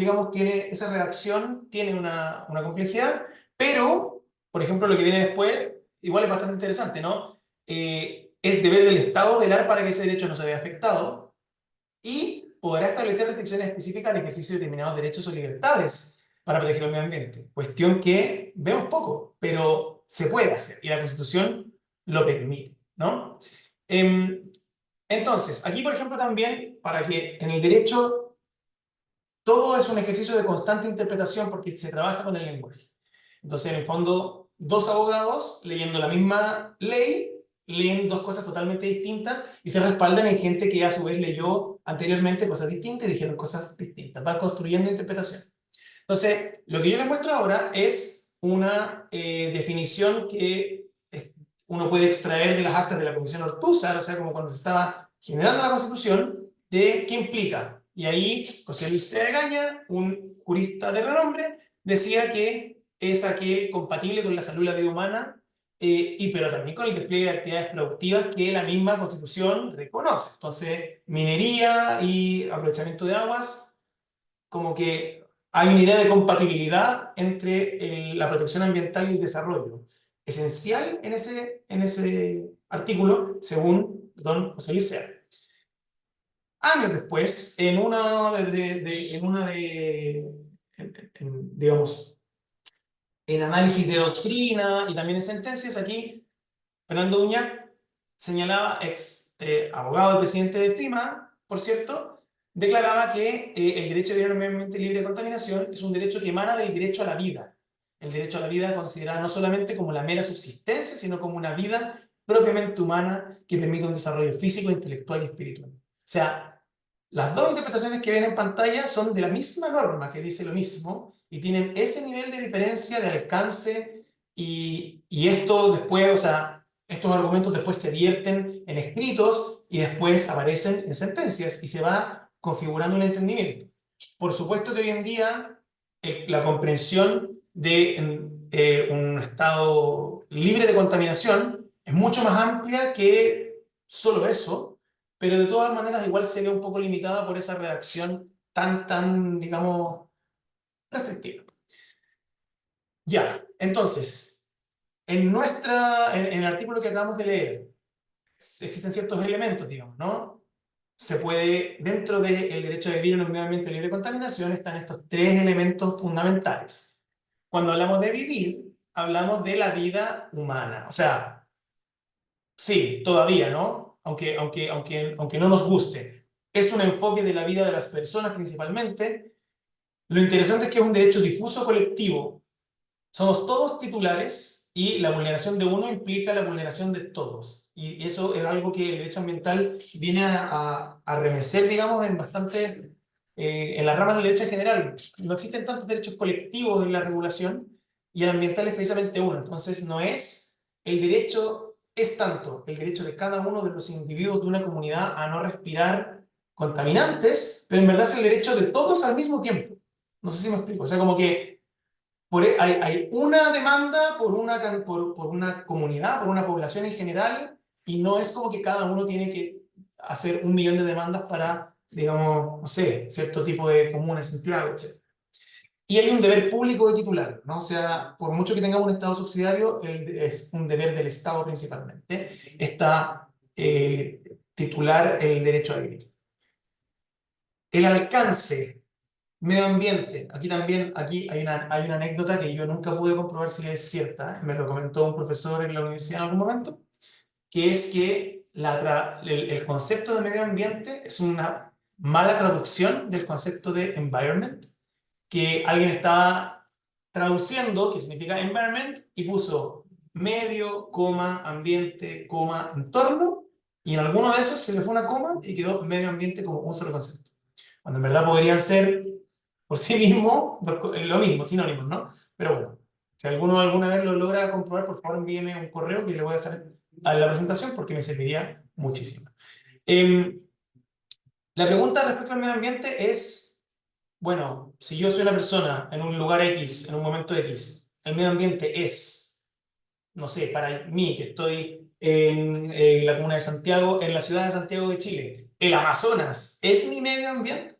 redacción tiene una complejidad, pero, por ejemplo, lo que viene después, igual es bastante interesante, ¿no? Es deber del Estado velar para que ese derecho no se vea afectado y podrá establecer restricciones específicas al ejercicio de determinados derechos o libertades para proteger el medio ambiente. Cuestión que vemos poco, pero se puede hacer y la Constitución lo permite, ¿no? Entonces, aquí, por ejemplo, también, para que en el derecho todo es un ejercicio de constante interpretación porque se trabaja con el lenguaje. Entonces, en el fondo, dos abogados leyendo la misma ley, leen dos cosas totalmente distintas y se respaldan en gente que a su vez leyó anteriormente cosas distintas y dijeron cosas distintas. Va construyendo interpretación. Entonces, lo que yo les muestro ahora es una definición que uno puede extraer de las actas de la Comisión Ortúzar, o sea, como cuando se estaba generando la Constitución, de qué implica. Y ahí José Luis Segaña, un jurista de renombre, decía que es aquel compatible con la salud y la vida humana, pero también con el despliegue de actividades productivas que la misma Constitución reconoce. Entonces, minería y aprovechamiento de aguas, como que hay una idea de compatibilidad entre la protección ambiental y el desarrollo, esencial en ese artículo, según don José Luis Sea. Años después, digamos, en análisis de doctrina y también en sentencias, aquí Fernando Duñac señalaba, abogado del presidente de FIMA, por cierto, declaraba que el derecho a vivir en un medio ambiente libre de contaminación es un derecho que emana del derecho a la vida. El derecho a la vida considerado no solamente como la mera subsistencia, sino como una vida propiamente humana que permite un desarrollo físico, intelectual y espiritual. O sea, las dos interpretaciones que ven en pantalla son de la misma norma que dice lo mismo y tienen ese nivel de diferencia de alcance y esto después, o sea, estos argumentos después se vierten en escritos y después aparecen en sentencias y se va configurando un entendimiento. Por supuesto que hoy en día la comprensión de un estado libre de contaminación es mucho más amplia que solo eso, pero de todas maneras igual se ve un poco limitada por esa redacción tan, digamos, restrictiva. Ya, entonces, en el artículo que acabamos de leer, existen ciertos elementos, digamos, ¿no? Se puede, dentro del derecho de vivir en un medio ambiente libre de contaminación, están estos tres elementos fundamentales. Cuando hablamos de vivir, hablamos de la vida humana. O sea, sí, todavía, ¿no? Aunque no nos guste. Es un enfoque de la vida de las personas principalmente. Lo interesante es que es un derecho difuso colectivo. Somos todos titulares y la vulneración de uno implica la vulneración de todos. Y eso es algo que el derecho ambiental viene a remecer, digamos, en bastante, en las ramas del derecho en general. No existen tantos derechos colectivos en la regulación y el ambiental es precisamente uno. Entonces no es el derecho, es tanto el derecho de cada uno de los individuos de una comunidad a no respirar contaminantes, pero en verdad es el derecho de todos al mismo tiempo. No sé si me explico. O sea, como que hay una demanda por una comunidad, por una población en general, y no es como que cada uno tiene que hacer 1 millón de demandas para, digamos, no sé, cierto tipo de comunas, Santiago, etc. Y hay un deber público de titular, ¿no? O sea, por mucho que tengamos un Estado subsidiario, es un deber del Estado principalmente, está titular el derecho a vivir. El alcance medio ambiente. Aquí también hay una anécdota que yo nunca pude comprobar si es cierta. Me lo comentó un profesor en la universidad en algún momento, que es que el concepto de medio ambiente es una mala traducción del concepto de environment, que alguien estaba traduciendo, que significa environment, y puso medio, coma, ambiente, coma, entorno, y en alguno de esos se le fue una coma y quedó medio ambiente como un solo concepto. Cuando en verdad podrían ser por sí mismo lo mismo, sinónimos, ¿no? Pero bueno, si alguno alguna vez lo logra comprobar, por favor envíeme un correo que le voy a dejar a la presentación porque me serviría muchísimo. La pregunta respecto al medio ambiente es, bueno, si yo soy una persona en un lugar X, en un momento X, el medio ambiente es, no sé, para mí que estoy en la comuna de Santiago, en la ciudad de Santiago de Chile, ¿el Amazonas es mi medio ambiente?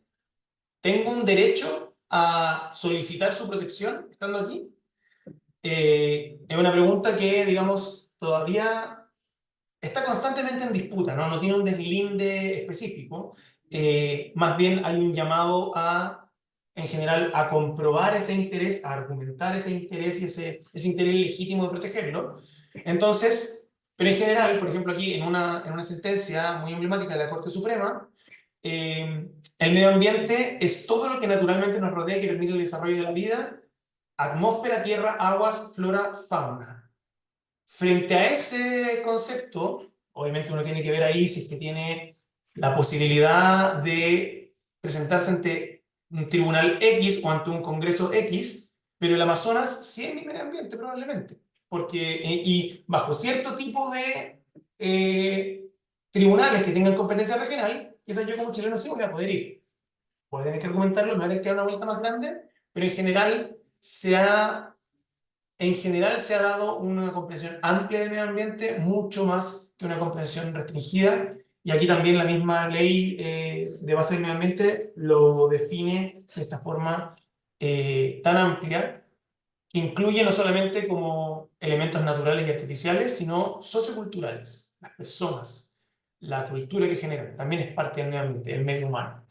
¿Tengo un derecho a solicitar su protección estando aquí? Es una pregunta que, digamos, todavía está constantemente en disputa, ¿no? No tiene un deslinde específico. Más bien hay un llamado en general, a comprobar ese interés, a argumentar ese interés y ese interés legítimo de protegerlo. Entonces, pero en general, por ejemplo, aquí en una sentencia muy emblemática de la Corte Suprema, el medio ambiente es todo lo que naturalmente nos rodea y que permite el desarrollo de la vida: atmósfera, tierra, aguas, flora, fauna. Frente a ese concepto, obviamente uno tiene que ver ahí si es que tiene la posibilidad de presentarse ante un tribunal X o ante un congreso X, pero el Amazonas sí es mi medio ambiente probablemente, porque, y bajo cierto tipo de tribunales que tengan competencia regional, quizás yo como chileno sí voy a poder ir. Voy a tener que argumentarlo, me voy a tener que dar una vuelta más grande, pero en general se ha dado una comprensión amplia del medio ambiente, mucho más que una comprensión restringida. Y aquí también la misma ley de base del medio ambiente lo define de esta forma tan amplia, que incluye no solamente como elementos naturales y artificiales, sino socioculturales, las personas, la cultura que generan, también es parte del medio ambiente, el medio humano.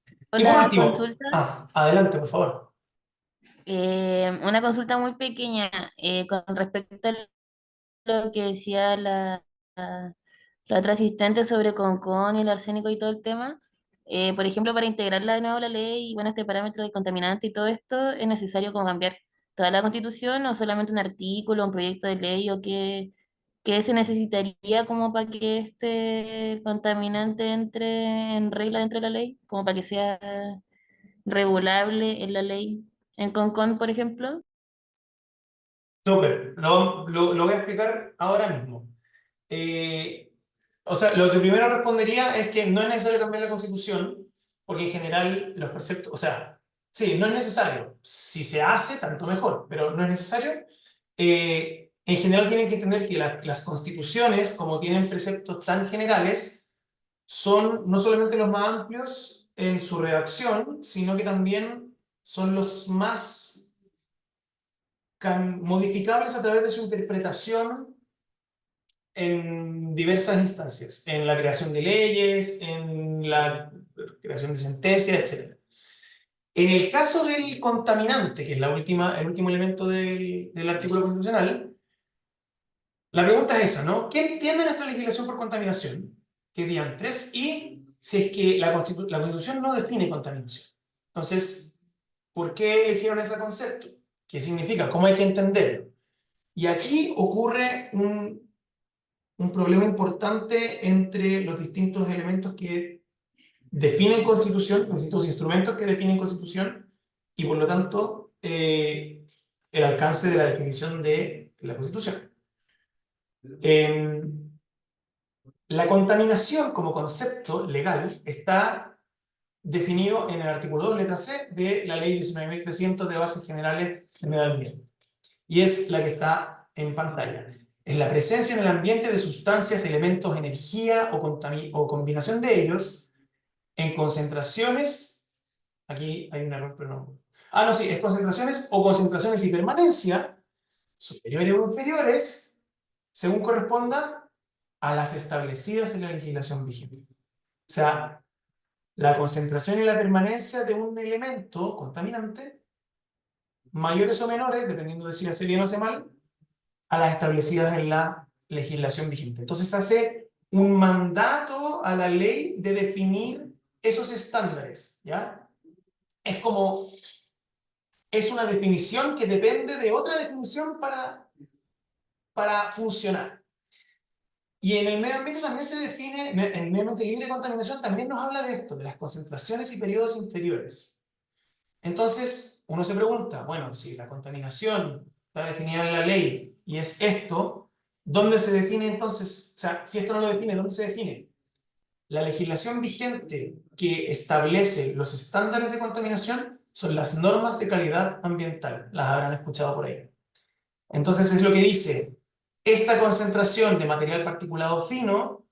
Y por Hola, último, consulta. adelante, por favor. Una consulta muy pequeña con respecto a lo que decía la otra asistente sobre Concón y el arsénico y todo el tema. Por ejemplo, para integrarla de nuevo a la ley y bueno, este parámetro del contaminante y todo esto, ¿es necesario como cambiar toda la constitución o solamente un artículo, un proyecto de ley o qué se necesitaría como para que este contaminante entre en regla dentro de la ley, como para que sea regulable en la ley en Concón, por ejemplo? Súper, lo voy a explicar ahora mismo. Eh, o sea, lo que primero respondería es que no es necesario cambiar la Constitución, porque en general los preceptos, o sea, sí, no es necesario. Si se hace, tanto mejor, pero no es necesario. En general tienen que entender que las constituciones, como tienen preceptos tan generales, son no solamente los más amplios en su redacción, sino que también son los más modificables a través de su interpretación en diversas instancias, en la creación de leyes, en la creación de sentencias, etc. En el caso del contaminante, que es el último elemento del artículo constitucional, la pregunta es esa, ¿no? ¿Qué entiende nuestra legislación por contaminación? ¿Qué diantres? Y si es que la Constitución no define contaminación. Entonces, ¿por qué eligieron ese concepto? ¿Qué significa? ¿Cómo hay que entenderlo? Y aquí ocurre un problema importante entre los distintos elementos que definen Constitución, los distintos instrumentos que definen Constitución, y por lo tanto, el alcance de la definición de la Constitución. La contaminación como concepto legal está definido en el artículo 2, letra C, de la ley 19.300 de bases generales del medio ambiente. Y es la que está en pantalla. Es la presencia en el ambiente de sustancias, elementos, energía o combinación de ellos en concentraciones. Aquí hay un error, pero no. No, sí, es concentraciones o concentraciones y permanencia superiores o inferiores, según corresponda a las establecidas en la legislación vigente. O sea, la concentración y la permanencia de un elemento contaminante, mayores o menores, dependiendo de si hace bien o hace mal, a las establecidas en la legislación vigente. Entonces hace un mandato a la ley de definir esos estándares, ¿ya? Es una definición que depende de otra definición para funcionar. Y en el medio ambiente también se define, en el medio ambiente libre de contaminación también nos habla de esto, de las concentraciones y periodos inferiores. Entonces, uno se pregunta, bueno, si la contaminación está definida en la ley y es esto, ¿dónde se define entonces? O sea, si esto no lo define, ¿dónde se define? La legislación vigente que establece los estándares de contaminación son las normas de calidad ambiental. Las habrán escuchado por ahí. Entonces es lo que dice, esta concentración de material particulado fino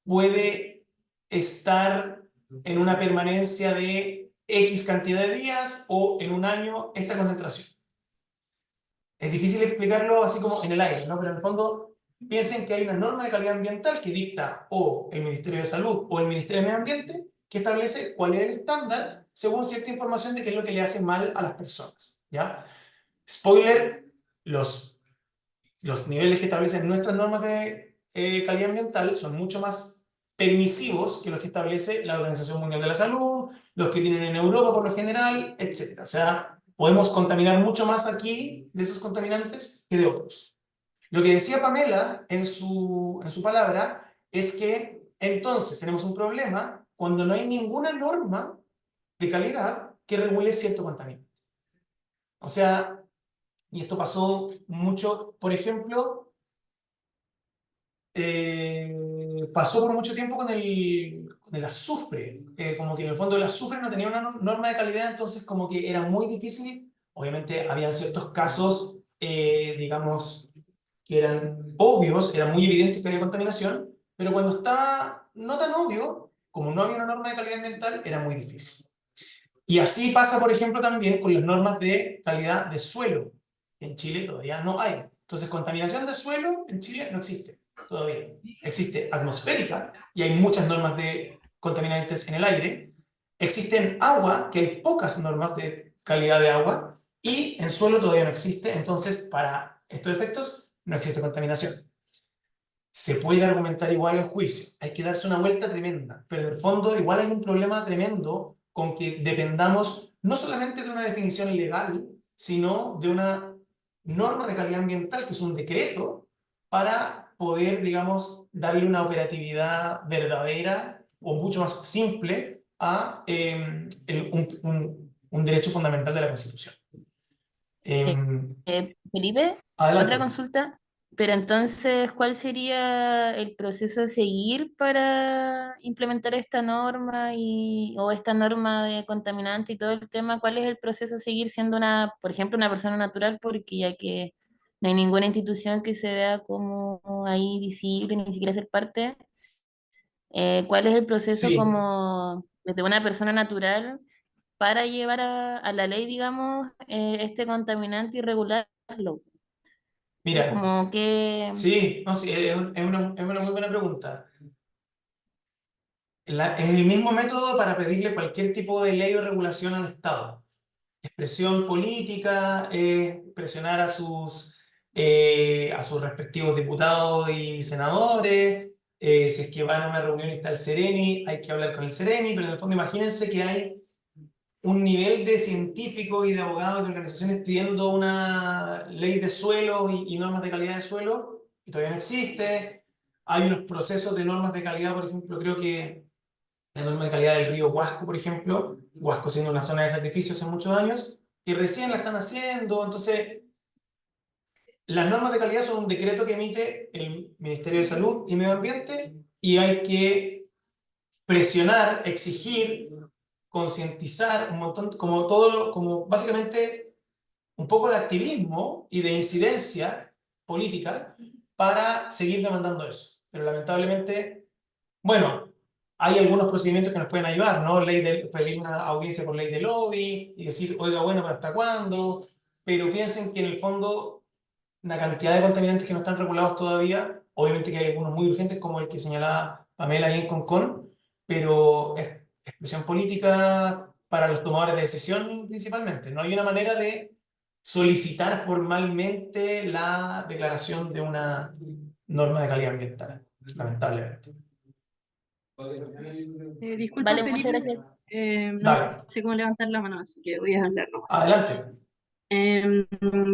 puede estar en una permanencia de X cantidad de días o en un año esta concentración. Es difícil explicarlo así como en el aire, ¿no? Pero en el fondo piensen que hay una norma de calidad ambiental que dicta o el Ministerio de Salud o el Ministerio de Medio Ambiente que establece cuál es el estándar según cierta información de qué es lo que le hace mal a las personas, ¿ya? Spoiler, los niveles que establecen nuestras normas de calidad ambiental son mucho más permisivos que los que establece la Organización Mundial de la Salud, los que tienen en Europa por lo general, etc. O sea, podemos contaminar mucho más aquí de esos contaminantes que de otros. Lo que decía Pamela en su palabra es que entonces tenemos un problema cuando no hay ninguna norma de calidad que regule cierto contaminante. O sea, y esto pasó mucho, por ejemplo, pasó por mucho tiempo con el azufre, como que en el fondo el azufre no tenía una norma de calidad, entonces como que era muy difícil, obviamente habían ciertos casos, digamos, que eran obvios, era muy evidente que había contaminación, pero cuando estaba no tan obvio, como no había una norma de calidad ambiental, era muy difícil. Y así pasa, por ejemplo, también con las normas de calidad de suelo. En Chile todavía no hay. Entonces, contaminación de suelo en Chile no existe todavía. Existe atmosférica y hay muchas normas de contaminantes en el aire. Existe en agua, que hay pocas normas de calidad de agua. Y en suelo todavía no existe. Entonces, para estos efectos, no existe contaminación. Se puede argumentar igual en juicio, hay que darse una vuelta tremenda, pero en el fondo igual hay un problema tremendo con que dependamos no solamente de una definición legal, sino de una norma de calidad ambiental, que es un decreto, para poder, digamos, darle una operatividad verdadera o mucho más simple a un derecho fundamental de la Constitución. Felipe, otra Adelante. consulta, pero entonces, ¿cuál sería el proceso a seguir para implementar esta norma o esta norma de contaminante y todo el tema? ¿Cuál es el proceso a seguir siendo por ejemplo, una persona natural? Porque ya que no hay ninguna institución que se vea como ahí visible, ni siquiera ser parte, ¿cuál es el proceso Sí, como desde una persona natural para llevar a la ley, digamos, este contaminante y regularlo? Mira, Como que... sí, no, sí, es una muy buena pregunta. Es el mismo método para pedirle cualquier tipo de ley o regulación al Estado. Expresión política, presionar a sus respectivos diputados y senadores. Si es que van a una reunión y está el Ceremi, hay que hablar con el Ceremi, pero en el fondo imagínense que hay un nivel de científicos y de abogados y de organizaciones pidiendo una ley de suelo y normas de calidad de suelo, y todavía no existe. Hay unos procesos de normas de calidad, por ejemplo, creo que la norma de calidad del río Huasco, por ejemplo, Huasco siendo una zona de sacrificio hace muchos años, que recién la están haciendo. Entonces, las normas de calidad son un decreto que emite el Ministerio de Salud y Medio Ambiente y hay que presionar, exigir, concientizar un montón, como todo, como básicamente un poco de activismo y de incidencia política para seguir demandando eso. Pero lamentablemente, bueno, hay algunos procedimientos que nos pueden ayudar, ¿no? Pedir una audiencia por ley de lobby y decir, oiga, bueno, ¿pero hasta cuándo? Pero piensen que en el fondo una cantidad de contaminantes que no están regulados todavía, obviamente que hay algunos muy urgentes como el que señalaba Pamela ahí en Concón, pero es expresión política para los tomadores de decisión principalmente. No hay una manera de solicitar formalmente la declaración de una norma de calidad ambiental, lamentablemente. Disculpa, Vale, muchas Felipe, gracias. no Dale, sé cómo levantar la mano, así que voy a hablar nomás. adelante. Em,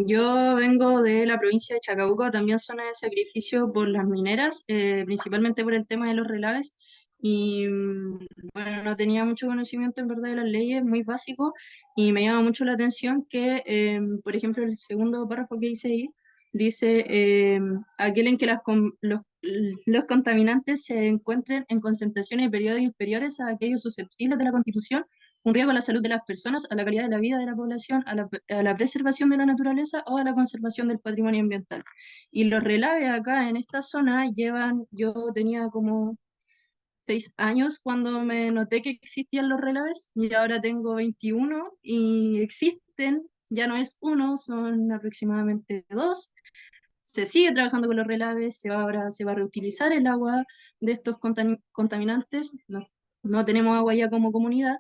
yo vengo de la provincia de Chacabuco, también zona de sacrificio por las mineras, principalmente por el tema de los relaves. Y bueno, no tenía mucho conocimiento en verdad de las leyes, muy básico, y me llama mucho la atención que, por ejemplo, el segundo párrafo que dice ahí, dice aquel en que los contaminantes se encuentren en concentraciones y periodos inferiores a aquellos susceptibles de la Constitución, un riesgo a la salud de las personas, a la calidad de la vida de la población, a la preservación de la naturaleza o a la conservación del patrimonio ambiental. Y los relaves acá en esta zona yo tenía como 6 años cuando me noté que existían los relaves y ahora tengo 21 y existen, ya no es uno, son aproximadamente dos. Se sigue trabajando con los relaves, ahora se va a reutilizar el agua de estos contaminantes. No, no tenemos agua ya como comunidad.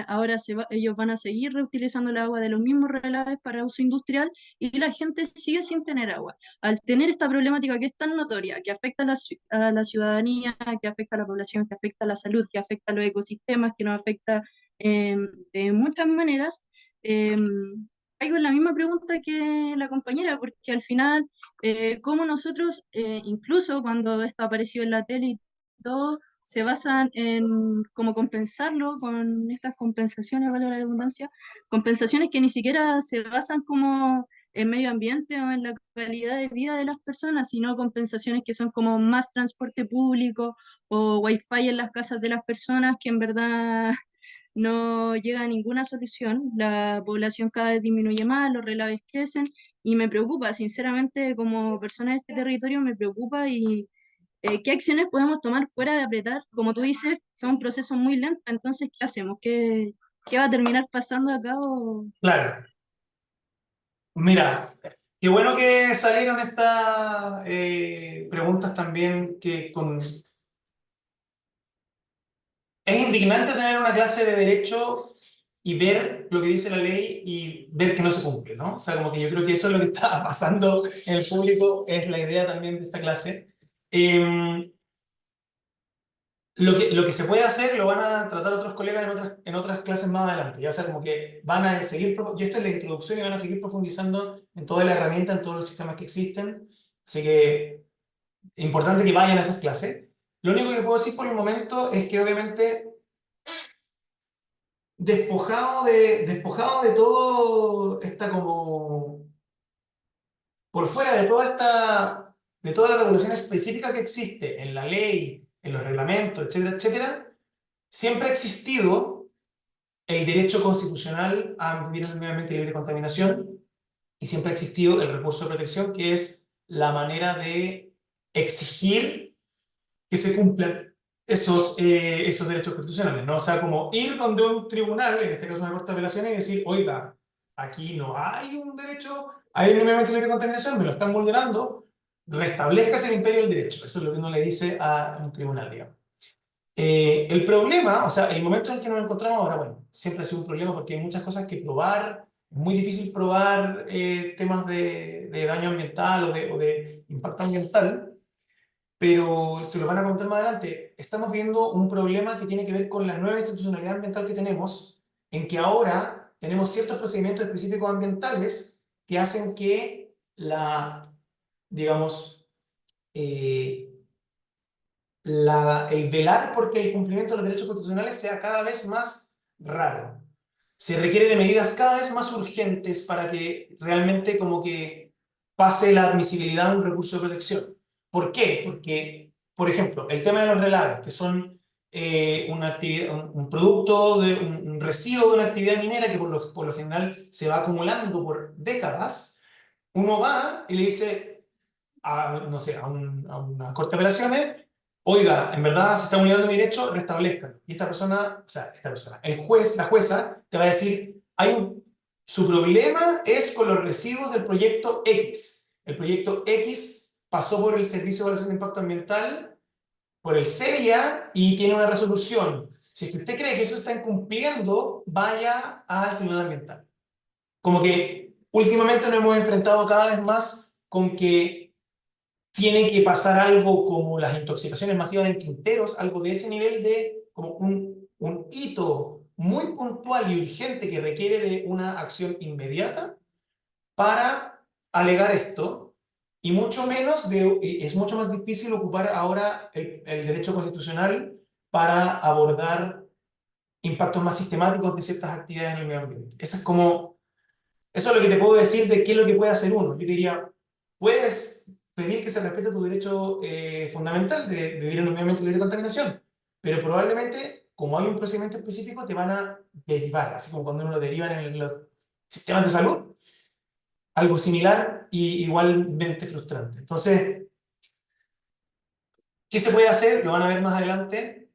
Ahora ellos van a seguir reutilizando el agua de los mismos relaves para uso industrial y la gente sigue sin tener agua. Al tener esta problemática que es tan notoria, que afecta a la ciudadanía, que afecta a la población, que afecta a la salud, que afecta a los ecosistemas, que nos afecta de muchas maneras, eh, caigo en la misma pregunta que la compañera, porque al final, cómo nosotros, incluso cuando esto apareció en la tele y todo, se basan en cómo compensarlo con estas compensaciones, vale la redundancia, compensaciones que ni siquiera se basan como en medio ambiente o en la calidad de vida de las personas, sino compensaciones que son como más transporte público o wifi en las casas de las personas, que en verdad no llega a ninguna solución, la población cada vez disminuye más, los relaves crecen y me preocupa, sinceramente, como persona de este territorio me preocupa y qué acciones podemos tomar fuera de apretar. Como tú dices, son procesos muy lentos, entonces, ¿qué hacemos? ¿Qué va a terminar pasando acá? Claro. Mira, qué bueno que salieron estas preguntas también que con... Es indignante tener una clase de derecho y ver lo que dice la ley y ver que no se cumple, ¿no? O sea, como que yo creo que eso es lo que está pasando en el público, es la idea también de esta clase. Lo que se puede hacer lo van a tratar otros colegas en otras clases más adelante. Ya, o sea, como que van a seguir, y esta es la introducción y van a seguir profundizando en toda la herramienta, en todos los sistemas que existen. Así que es importante que vayan a esas clases. Lo único que puedo decir por el momento es que obviamente despojado de todo esta como, por fuera de toda la regulación específica que existe en la ley, en los reglamentos, etcétera, etcétera, siempre ha existido el derecho constitucional a vivir en un medio ambiente libre de contaminación y siempre ha existido el recurso de protección, que es la manera de exigir que se cumplan esos derechos constitucionales, ¿no? O sea, como ir donde un tribunal, en este caso una corte de apelaciones, y decir, oiga, aquí no hay un derecho, hay un medio ambiente libre de contaminación, me lo están vulnerando, restablezcase el imperio del derecho. Eso es lo que uno le dice a un tribunal, digamos. El problema, o sea, el momento en que nos encontramos ahora, bueno, siempre ha sido un problema porque hay muchas cosas que probar, es muy difícil probar temas de daño ambiental o de impacto ambiental, pero se lo van a contar más adelante. Estamos viendo un problema que tiene que ver con la nueva institucionalidad ambiental que tenemos, en que ahora tenemos ciertos procedimientos específicos ambientales que hacen que digamos, el velar porque el cumplimiento de los derechos constitucionales sea cada vez más raro. Se requiere de medidas cada vez más urgentes para que realmente como que pase la admisibilidad de un recurso de protección. ¿Por qué? Porque, por ejemplo, el tema de los relaves, que son una actividad, un producto, un residuo de una actividad minera que por lo general se va acumulando por décadas, uno va y le dice, no sé, a una corte de apelaciones, oiga, en verdad se está vulnerando mi derecho, restablezcan. Y esta persona, o sea, esta persona, el juez, la jueza, te va a decir, su problema es con los residuos del proyecto X. El proyecto X pasó por el Servicio de Evaluación de Impacto Ambiental, por el CEDIA, y tiene una resolución. Si es que usted cree que eso está incumpliendo, vaya al Tribunal Ambiental. Como que últimamente nos hemos enfrentado cada vez más con que tiene que pasar algo como las intoxicaciones masivas en quinteros, algo de ese nivel de como un hito muy puntual y urgente que requiere de una acción inmediata para alegar esto, y mucho menos es mucho más difícil ocupar ahora el derecho constitucional para abordar impactos más sistemáticos de ciertas actividades en el medio ambiente. Eso es lo que te puedo decir de qué es lo que puede hacer uno. Yo te diría, puedes pedir que se respete tu derecho fundamental de vivir en un medio ambiente libre de contaminación, pero probablemente, como hay un procedimiento específico, te van a derivar, así como cuando uno lo derivan en los sistemas de salud, algo similar y igualmente frustrante. Entonces, ¿qué se puede hacer? Lo van a ver más adelante.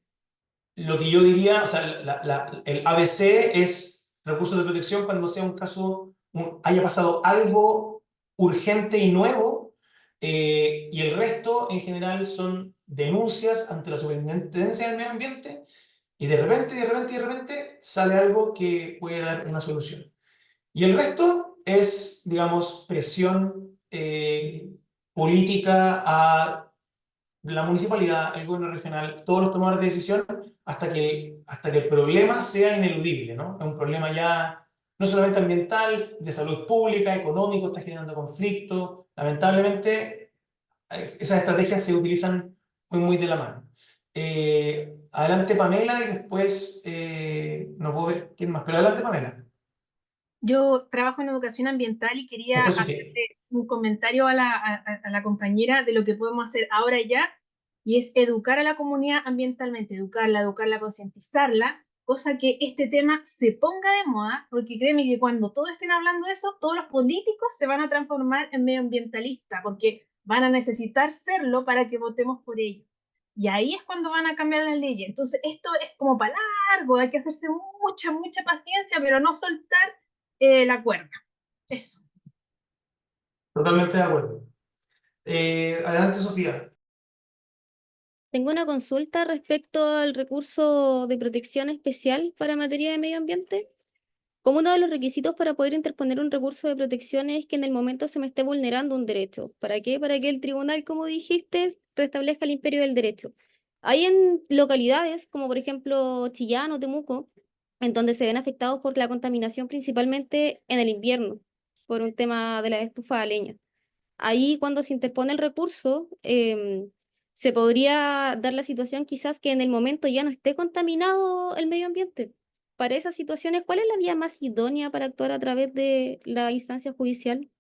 Lo que yo diría, o sea, el ABC es recursos de protección cuando sea un caso, haya pasado algo urgente y nuevo, y el resto en general son denuncias ante la Superintendencia del Medio Ambiente, y de repente sale algo que puede dar una solución. Y el resto es, digamos, presión política a la municipalidad, el gobierno regional, todos los tomadores de decisión, hasta que el problema sea ineludible, ¿no? Es un problema ya no solamente ambiental, de salud pública, económico, está generando conflicto. Lamentablemente, esas estrategias se utilizan muy de la mano. Adelante Pamela, y después, no puedo ver quién más, pero adelante Pamela. Yo trabajo en educación ambiental y quería Después sí hacerle un comentario a la compañera de lo que podemos hacer ahora y ya, y es educar a la comunidad ambientalmente, educarla, concientizarla, cosa que este tema se ponga de moda, porque créeme que cuando todos estén hablando de eso, todos los políticos se van a transformar en medioambientalistas, porque van a necesitar serlo para que votemos por ello. Y ahí es cuando van a cambiar las leyes. Entonces, esto es como para largo, hay que hacerse mucha paciencia, pero no soltar la cuerda. Eso. Totalmente de acuerdo. Adelante Sofía. Tengo una consulta respecto al recurso de protección especial para materia de medio ambiente. Como uno de los requisitos para poder interponer un recurso de protección es que en el momento se me esté vulnerando un derecho. ¿Para qué? Para que el tribunal, como dijiste, restablezca el imperio del derecho. Hay en localidades, como por ejemplo Chillán o Temuco, en donde se ven afectados por la contaminación principalmente en el invierno, por un tema de la estufa de leña. Ahí cuando se interpone el recurso, se podría dar la situación quizás que en el momento ya no esté contaminado el medio ambiente. Para esas situaciones, ¿cuál es la vía más idónea para actuar a través de la instancia judicial?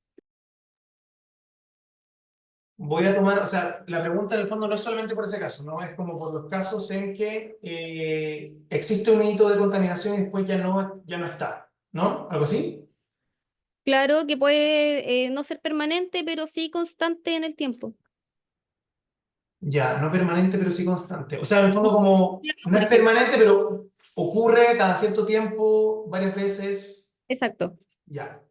Voy a tomar, o sea, la pregunta en el fondo no es solamente por ese caso, ¿no? Es como por los casos en que existe un hito de contaminación y después ya no está, ¿no? ¿Algo así? Claro que puede no ser permanente, pero sí constante en el tiempo. Ya, no permanente, pero sí constante. O sea, en el fondo como, no Por es ejemplo. permanente, pero ocurre cada cierto tiempo, varias veces. Exacto. Ya.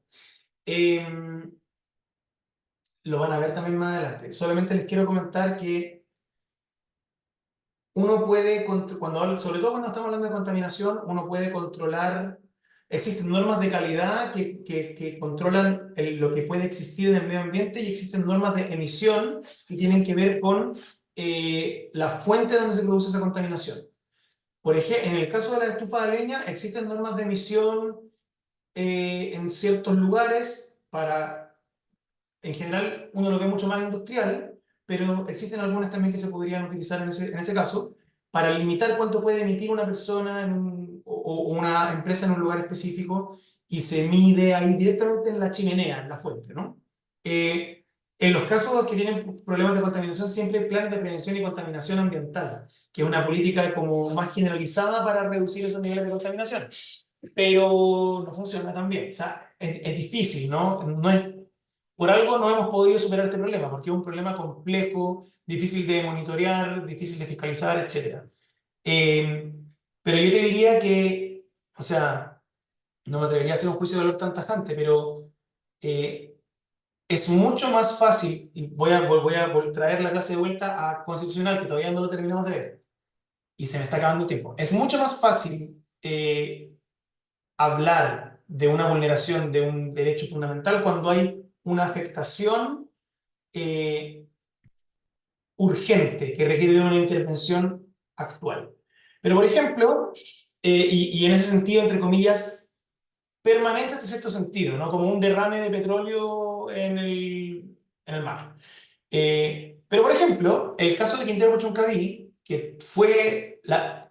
Lo van a ver también más adelante. Solamente les quiero comentar que uno puede, sobre todo cuando estamos hablando de contaminación, uno puede controlar, existen normas de calidad que controlan lo que puede existir en el medio ambiente y existen normas de emisión que tienen que ver con la fuente donde se produce esa contaminación. Por ejemplo, en el caso de la estufa de leña, existen normas de emisión en ciertos lugares para, en general, uno lo ve mucho más industrial, pero existen algunas también que se podrían utilizar en ese caso para limitar cuánto puede emitir una persona o una empresa en un lugar específico y se mide ahí directamente en la chimenea, en la fuente, ¿no? En los casos que tienen problemas de contaminación, siempre hay planes de prevención y contaminación ambiental, que es una política como más generalizada para reducir esos niveles de contaminación. Pero no funciona tan bien. O sea, es difícil, ¿no? No es, por algo no hemos podido superar este problema, porque es un problema complejo, difícil de monitorear, difícil de fiscalizar, etc. Pero yo te diría que, o sea, no me atrevería a hacer un juicio de valor tan tajante, pero es mucho más fácil, y voy a traer la clase de vuelta a constitucional, que todavía no lo terminamos de ver, y se me está acabando el tiempo. Es mucho más fácil hablar de una vulneración de un derecho fundamental cuando hay una afectación urgente que requiere de una intervención actual. Pero, por ejemplo, y en ese sentido, entre comillas, permanente en cierto sentido, ¿no? Como un derrame de petróleo en el mar. Pero, por ejemplo, el caso de Quintero Puchuncaví, que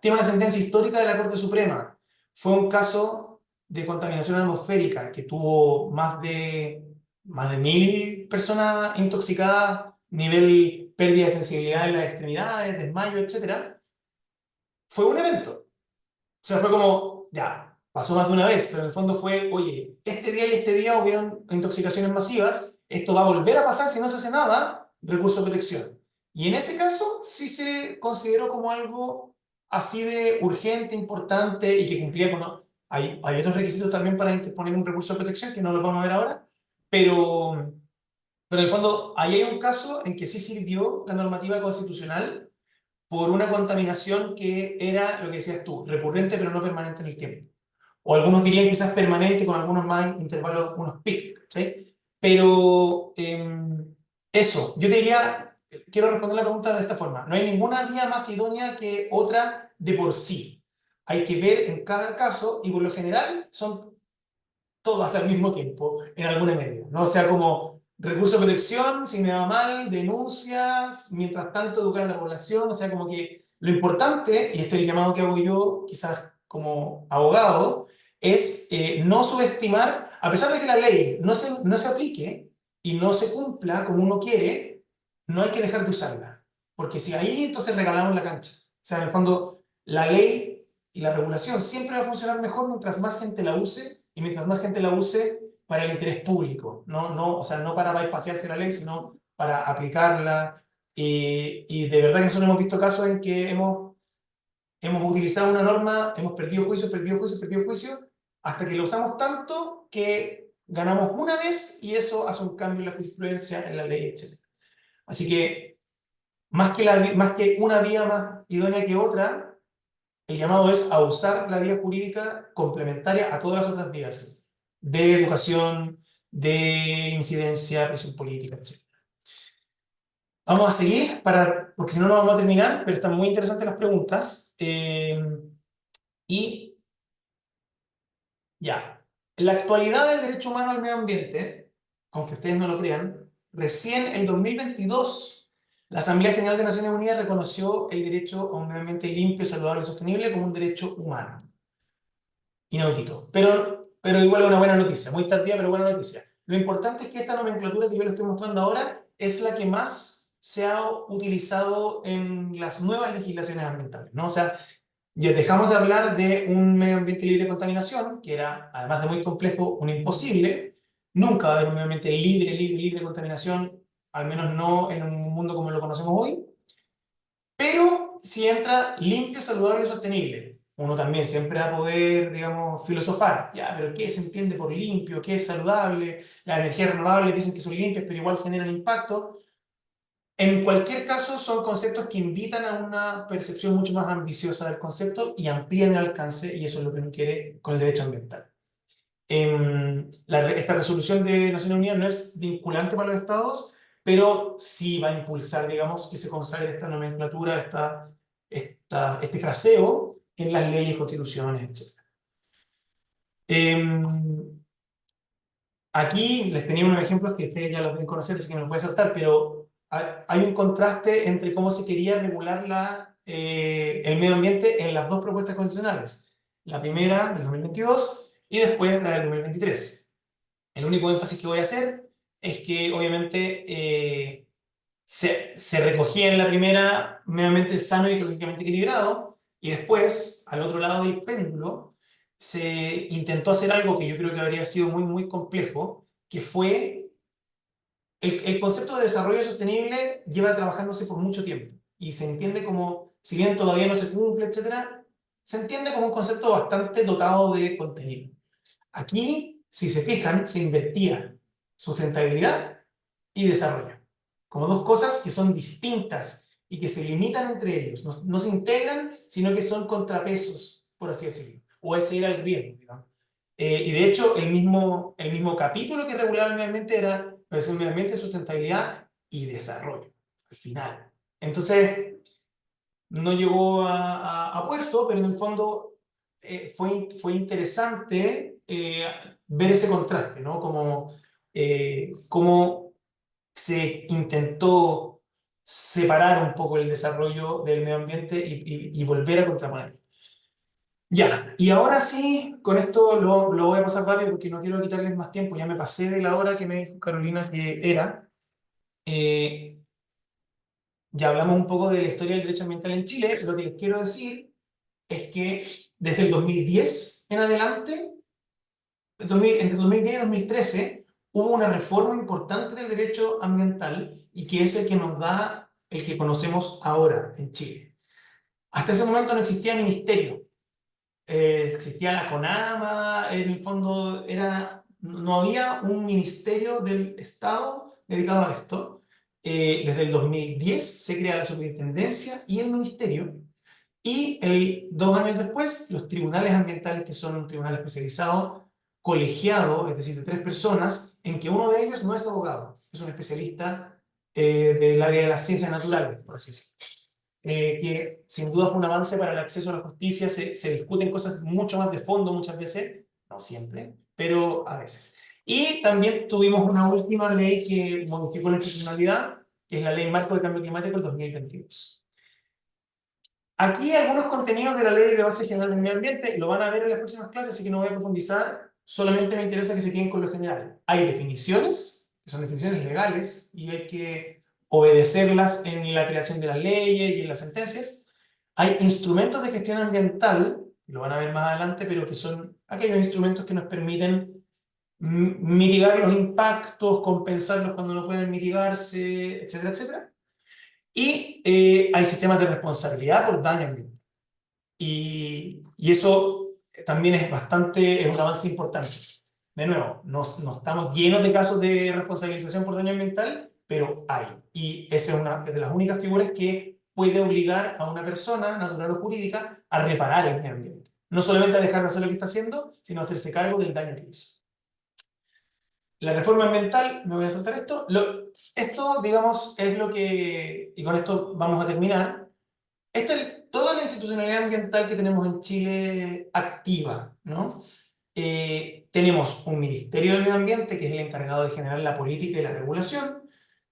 tiene una sentencia histórica de la Corte Suprema, fue un caso de contaminación atmosférica que tuvo más de 1000 personas intoxicadas, nivel pérdida de sensibilidad en las extremidades, desmayo, etc. Fue un evento. O sea, fue como, ya, pasó más de una vez, pero en el fondo fue, oye, este día y este día hubieron intoxicaciones masivas, esto va a volver a pasar si no se hace nada, recurso de protección. Y en ese caso sí se consideró como algo así de urgente, importante y que cumplía con... Hay otros requisitos también para interponer un recurso de protección que no los vamos a ver ahora, pero en el fondo ahí hay un caso en que sí sirvió la normativa constitucional por una contaminación que era, lo que decías tú, recurrente pero no permanente en el tiempo. O algunos dirían quizás permanente con algunos más intervalos, unos picos, ¿sí? Pero eso, yo te diría, quiero responder la pregunta de esta forma, no hay ninguna vía más idónea que otra de por sí. Hay que ver en cada caso y por lo general son todas al mismo tiempo, en alguna medida, ¿no? O sea, como recurso de protección, si me va mal, denuncias, mientras tanto educar a la población, o sea, como que lo importante, y este es el llamado que hago yo, quizás como abogado, es no subestimar, a pesar de que la ley no se aplique y no se cumpla como uno quiere, no hay que dejar de usarla, porque si ahí entonces regalamos la cancha. O sea, en el fondo, la ley y la regulación siempre va a funcionar mejor mientras más gente la use y mientras más gente la use para el interés público, o sea, no para bypassarse la ley, sino para aplicarla. Y de verdad que nosotros hemos visto casos en que hemos utilizado una norma, hemos perdido juicios, hasta que lo usamos tanto que ganamos una vez y eso hace un cambio en la jurisprudencia, en la ley, etc. Así que más que una vía más idónea que otra, el llamado es a usar la vía jurídica complementaria a todas las otras vías de educación, de incidencia, presión política, etc. Vamos a seguir, porque si no, no vamos a terminar, pero están muy interesantes las preguntas. Y ya, en la actualidad del derecho humano al medio ambiente, aunque ustedes no lo crean, recién en 2022 la Asamblea General de Naciones Unidas reconoció el derecho a un medio ambiente limpio, saludable y sostenible como un derecho humano. Inaudito. Pero igual es una buena noticia, muy tardía, pero buena noticia. Lo importante es que esta nomenclatura que yo les estoy mostrando ahora es la que más se ha utilizado en las nuevas legislaciones ambientales, ¿no? O sea, ya dejamos de hablar de un medio ambiente libre de contaminación, que era, además de muy complejo, un imposible. Nunca va a haber un medio ambiente libre de contaminación, al menos no en un mundo como lo conocemos hoy. Pero si entra limpio, saludable y sostenible. uno también siempre va a poder, digamos, filosofar. Ya, pero ¿qué se entiende por limpio? ¿Qué es saludable? Las energías renovables dicen que son limpias, pero igual generan impacto. En cualquier caso, son conceptos que invitan a una percepción mucho más ambiciosa del concepto y amplían el alcance, y eso es lo que uno quiere con el derecho ambiental. Esta resolución de Naciones Unidas no es vinculante para los estados, pero sí va a impulsar, digamos, que se consagre esta nomenclatura, este fraseo en las leyes, constituciones, etc. Aquí les tenía unos ejemplos que ustedes ya los deben conocer, así que me los voy a saltar, pero hay un contraste entre cómo se quería regular el medio ambiente en las dos propuestas constitucionales. La primera del 2022 y después la del 2023. El único énfasis que voy a hacer es que obviamente se recogía en la primera medio ambiente sano y ecológicamente equilibrado, y después, al otro lado del péndulo, se intentó hacer algo que yo creo que habría sido muy, muy complejo, que fue el concepto de desarrollo sostenible lleva trabajándose por mucho tiempo y se entiende como, si bien todavía no se cumple, etcétera, se entiende como un concepto bastante dotado de contenido. Aquí, si se fijan, se invertía sustentabilidad y desarrollo, como dos cosas que son distintas y que se limitan entre ellos. No se integran, sino que son contrapesos, por así decirlo, o ese era el riesgo, digamos. Y de hecho, el mismo capítulo que regulaba el medio ambiente era protección del medio ambiente, sustentabilidad y desarrollo, al final. Entonces, no llegó a puerto, pero en el fondo fue interesante ver ese contraste, ¿no? Como se intentó separar un poco el desarrollo del medio ambiente y volver a contraponer. Ya, y ahora sí, con esto lo voy a pasar rápido porque no quiero quitarles más tiempo, ya me pasé de la hora que me dijo Carolina que era. Ya hablamos un poco de la historia del derecho ambiental en Chile. Lo que les quiero decir es que desde el 2010 en adelante, entre 2010 y 2013, hubo una reforma importante del derecho ambiental y que es el que nos da el que conocemos ahora en Chile. Hasta ese momento no existía ministerio. Existía la CONAMA, en el fondo no había un ministerio del Estado dedicado a esto. Desde el 2010 se crea la superintendencia y el ministerio, y 2 años después los tribunales ambientales, que son un tribunal especializado, colegiado, es decir, de 3 personas, en que uno de ellos no es abogado, es un especialista del área de las ciencias naturales, por así decirlo. Que sin duda fue un avance para el acceso a la justicia. Se discuten cosas mucho más de fondo muchas veces, no siempre, pero a veces. Y también tuvimos una última ley que modificó la institucionalidad, que es la Ley Marco de Cambio Climático del 2022. Aquí algunos contenidos de la Ley de Base General del Medio Ambiente, lo van a ver en las próximas clases, así que no voy a profundizar, solamente me interesa que se queden con lo general. Hay definiciones, que son definiciones legales, y hay que obedecerlas en la creación de las leyes y en las sentencias. Hay instrumentos de gestión ambiental, lo van a ver más adelante, pero que son aquellos instrumentos que nos permiten mitigar los impactos, compensarlos cuando no pueden mitigarse, etcétera, etcétera. Y hay sistemas de responsabilidad por daño ambiental. Y eso también es un avance importante. De nuevo, no estamos llenos de casos de responsabilización por daño ambiental, pero hay. Y esa es una de las únicas figuras que puede obligar a una persona, natural o jurídica, a reparar el medio ambiente. No solamente a dejar de hacer lo que está haciendo, sino a hacerse cargo del daño que hizo. La reforma ambiental, me voy a saltar esto. Esto, digamos, es lo que, y con esto vamos a terminar. Esta es toda la institucionalidad ambiental que tenemos en Chile activa, ¿no? Tenemos un Ministerio del Medio Ambiente, que es el encargado de generar la política y la regulación.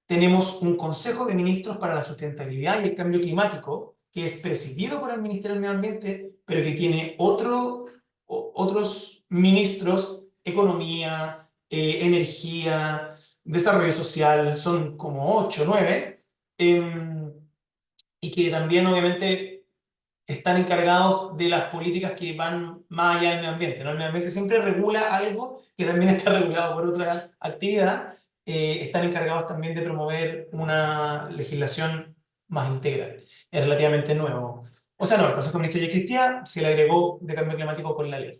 Tenemos un Consejo de Ministros para la Sustentabilidad y el Cambio Climático, que es presidido por el Ministerio del Medio Ambiente, pero que tiene otros ministros: economía, energía, desarrollo social, son como 8 o 9, y que también obviamente están encargados de las políticas que van más allá del medio ambiente, ¿no? El medio ambiente siempre regula algo que también está regulado por otra actividad. Están encargados también de promover una legislación más integral. Es relativamente nuevo. O sea, no, el Consejo Mixto ya existía, se le agregó de cambio climático con la ley.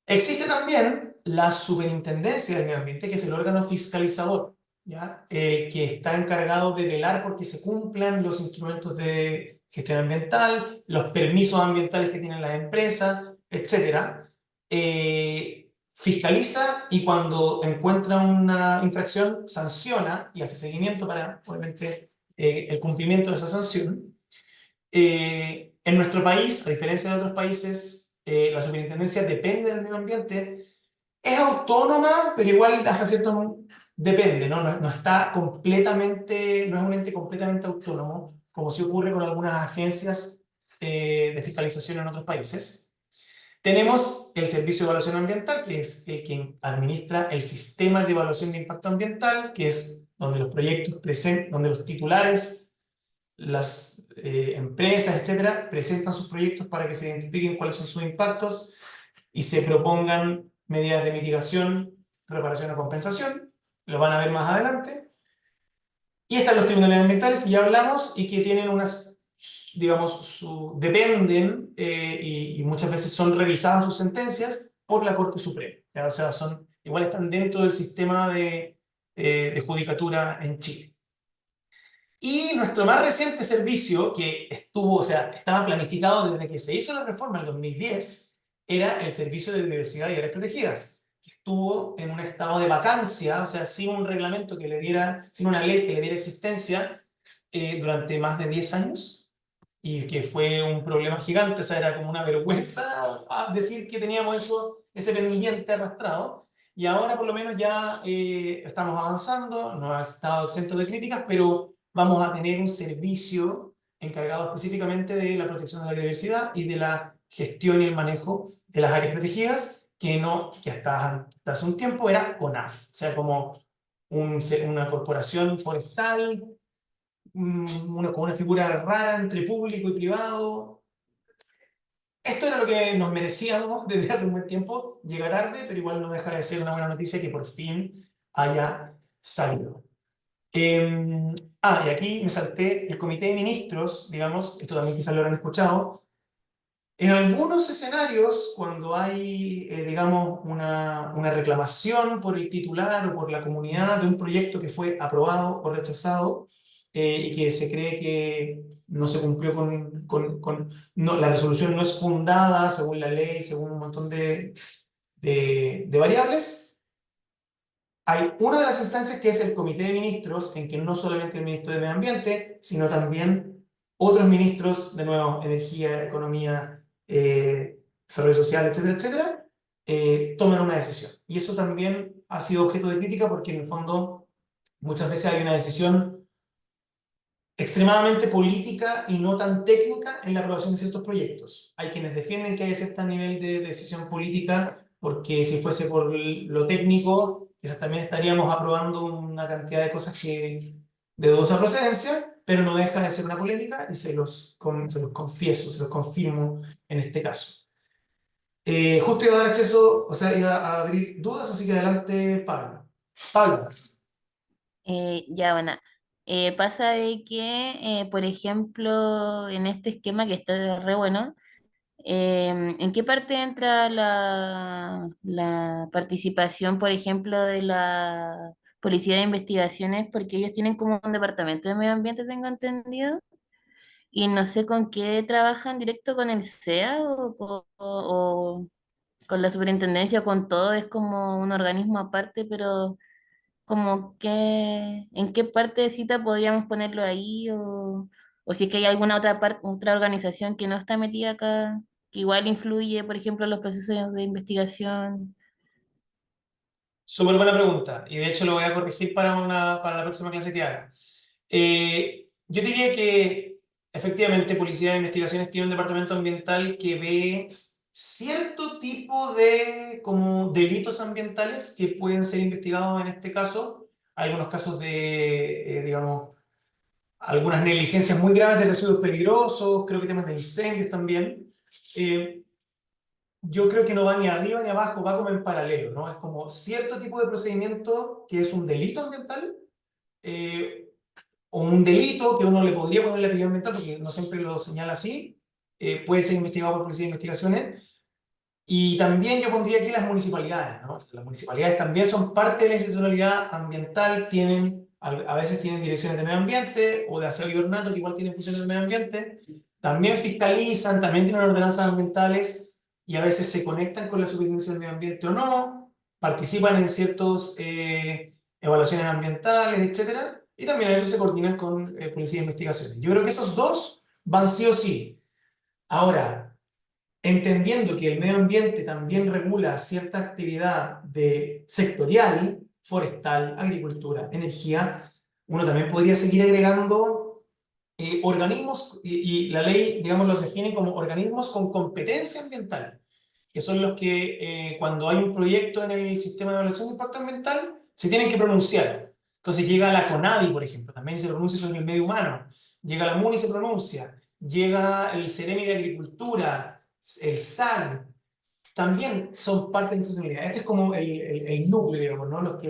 Existe también la Superintendencia del Medio Ambiente, que es el órgano fiscalizador, ¿ya? El que está encargado de velar porque se cumplan los instrumentos de gestión ambiental, los permisos ambientales que tienen las empresas, etc. Fiscaliza y cuando encuentra una infracción, sanciona y hace seguimiento para, obviamente, el cumplimiento de esa sanción. En nuestro país, a diferencia de otros países, la superintendencia depende del medio ambiente. Es autónoma, pero igual hasta cierto depende, ¿no? No está completamente, no es un ente completamente autónomo, como sí ocurre con algunas agencias de fiscalización en otros países. Tenemos el Servicio de Evaluación Ambiental, que es el que administra el sistema de evaluación de impacto ambiental, que es donde los proyectos donde los titulares, las empresas, etcétera, presentan sus proyectos para que se identifiquen cuáles son sus impactos y se propongan medidas de mitigación, reparación o compensación. Lo van a ver más adelante. Y están los tribunales ambientales que ya hablamos y que tienen unas, digamos, dependen y muchas veces son revisadas sus sentencias por la Corte Suprema. ¿Ya? O sea, igual están dentro del sistema de judicatura en Chile. Y nuestro más reciente servicio, que estuvo, o sea, estaba planificado desde que se hizo la reforma en 2010, era el Servicio de Biodiversidad y Áreas Protegidas, que estuvo en un estado de vacancia, o sea, sin un reglamento que le diera, sin una ley que le diera existencia, durante más de 10 años, y que fue un problema gigante, o sea, era como una vergüenza decir que teníamos ese pendiente arrastrado, y ahora por lo menos ya estamos avanzando, no ha estado exento de críticas, pero vamos a tener un servicio encargado específicamente de la protección de la biodiversidad y de la gestión y el manejo de las áreas protegidas, que hasta hace un tiempo era CONAF, o sea, como una corporación forestal, con una figura rara entre público y privado. Esto era lo que nos merecíamos desde hace un buen tiempo, llega tarde, pero igual no deja de ser una buena noticia que por fin haya salido. Y aquí me salté el comité de ministros, digamos, esto también quizás lo habrán escuchado. En algunos escenarios, cuando hay, digamos, una reclamación por el titular o por la comunidad de un proyecto que fue aprobado o rechazado y que se cree que no se cumplió no, la resolución no es fundada según la ley, según un montón de variables, hay una de las instancias que es el Comité de Ministros, en que no solamente el ministro de Medio Ambiente, sino también otros ministros, de nuevo, Energía, Economía, Desarrollo Social, etcétera, etcétera, toman una decisión. Y eso también ha sido objeto de crítica porque en el fondo muchas veces hay una decisión extremadamente política y no tan técnica en la aprobación de ciertos proyectos. Hay quienes defienden que hay cierto nivel de decisión política porque si fuese por lo técnico, quizás también estaríamos aprobando una cantidad de cosas de dudosa procedencia, pero no deja de ser una polémica y se los confieso, se los confirmo en este caso. Justo iba a dar acceso, o sea, iba a abrir dudas, así que adelante, Pablo. Pablo. Ya, bueno. Pasa de que, por ejemplo, en este esquema que está re bueno, ¿en qué parte entra la participación, por ejemplo, de la Policía de Investigaciones? Porque ellos tienen como un departamento de medio ambiente, tengo entendido, y no sé con qué trabajan directo con el CEA o con la superintendencia o con todo, es como un organismo aparte, pero como que, ¿en qué parte de cita podríamos ponerlo ahí? O si es que hay alguna otra organización que no está metida acá, que igual influye, por ejemplo, en los procesos de investigación. Súper buena pregunta, y de hecho lo voy a corregir para la próxima clase que haga. Yo diría que efectivamente Policía de Investigaciones tiene un departamento ambiental que ve cierto tipo de como delitos ambientales que pueden ser investigados en este caso. Hay algunos casos de, digamos, algunas negligencias muy graves de residuos peligrosos, creo que temas de incendios también. Yo creo que no va ni arriba ni abajo, va como en paralelo, ¿no? Es como cierto tipo de procedimiento que es un delito ambiental, o un delito que uno le podría poner el apellido ambiental, porque no siempre lo señala así, puede ser investigado por Policía de Investigaciones. Y también yo pondría aquí las municipalidades, ¿no? Las municipalidades también son parte de la institucionalidad ambiental, a veces tienen direcciones de medio ambiente o de aseo y ornato, que igual tienen funciones de medio ambiente, también fiscalizan, también tienen ordenanzas ambientales y a veces se conectan con la superintendencia del medio ambiente o no, participan en ciertas evaluaciones ambientales, etcétera, y también a veces se coordinan con Policía de Investigaciones. Yo creo que esos dos van sí o sí. Ahora, entendiendo que el medio ambiente también regula cierta actividad sectorial, forestal, agricultura, energía, uno también podría seguir agregando organismos, y la ley, digamos, los define como organismos con competencia ambiental, que son los que cuando hay un proyecto en el sistema de evaluación de impacto ambiental, se tienen que pronunciar. Entonces llega la CONADI, por ejemplo, también se pronuncia sobre el medio humano, llega la MUNI y se pronuncia, llega el CEREMI de Agricultura, el SAN, también son parte de la institucionalidad. Este es como el núcleo, digamos, ¿no?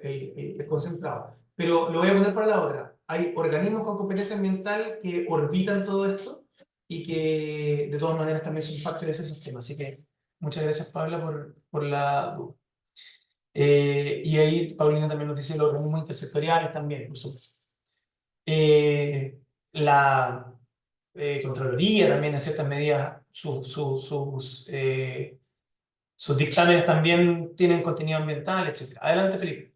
El concentrado. Pero lo voy a poner para la otra. Hay organismos con competencia ambiental que orbitan todo esto y que de todas maneras también son parte de ese sistema. Así que muchas gracias, Paula, por la duda. Y ahí Paulina también nos dice los organismos intersectoriales también, por supuesto. La Contraloría también en ciertas medidas, sus dictámenes también tienen contenido ambiental, etc. Adelante, Felipe.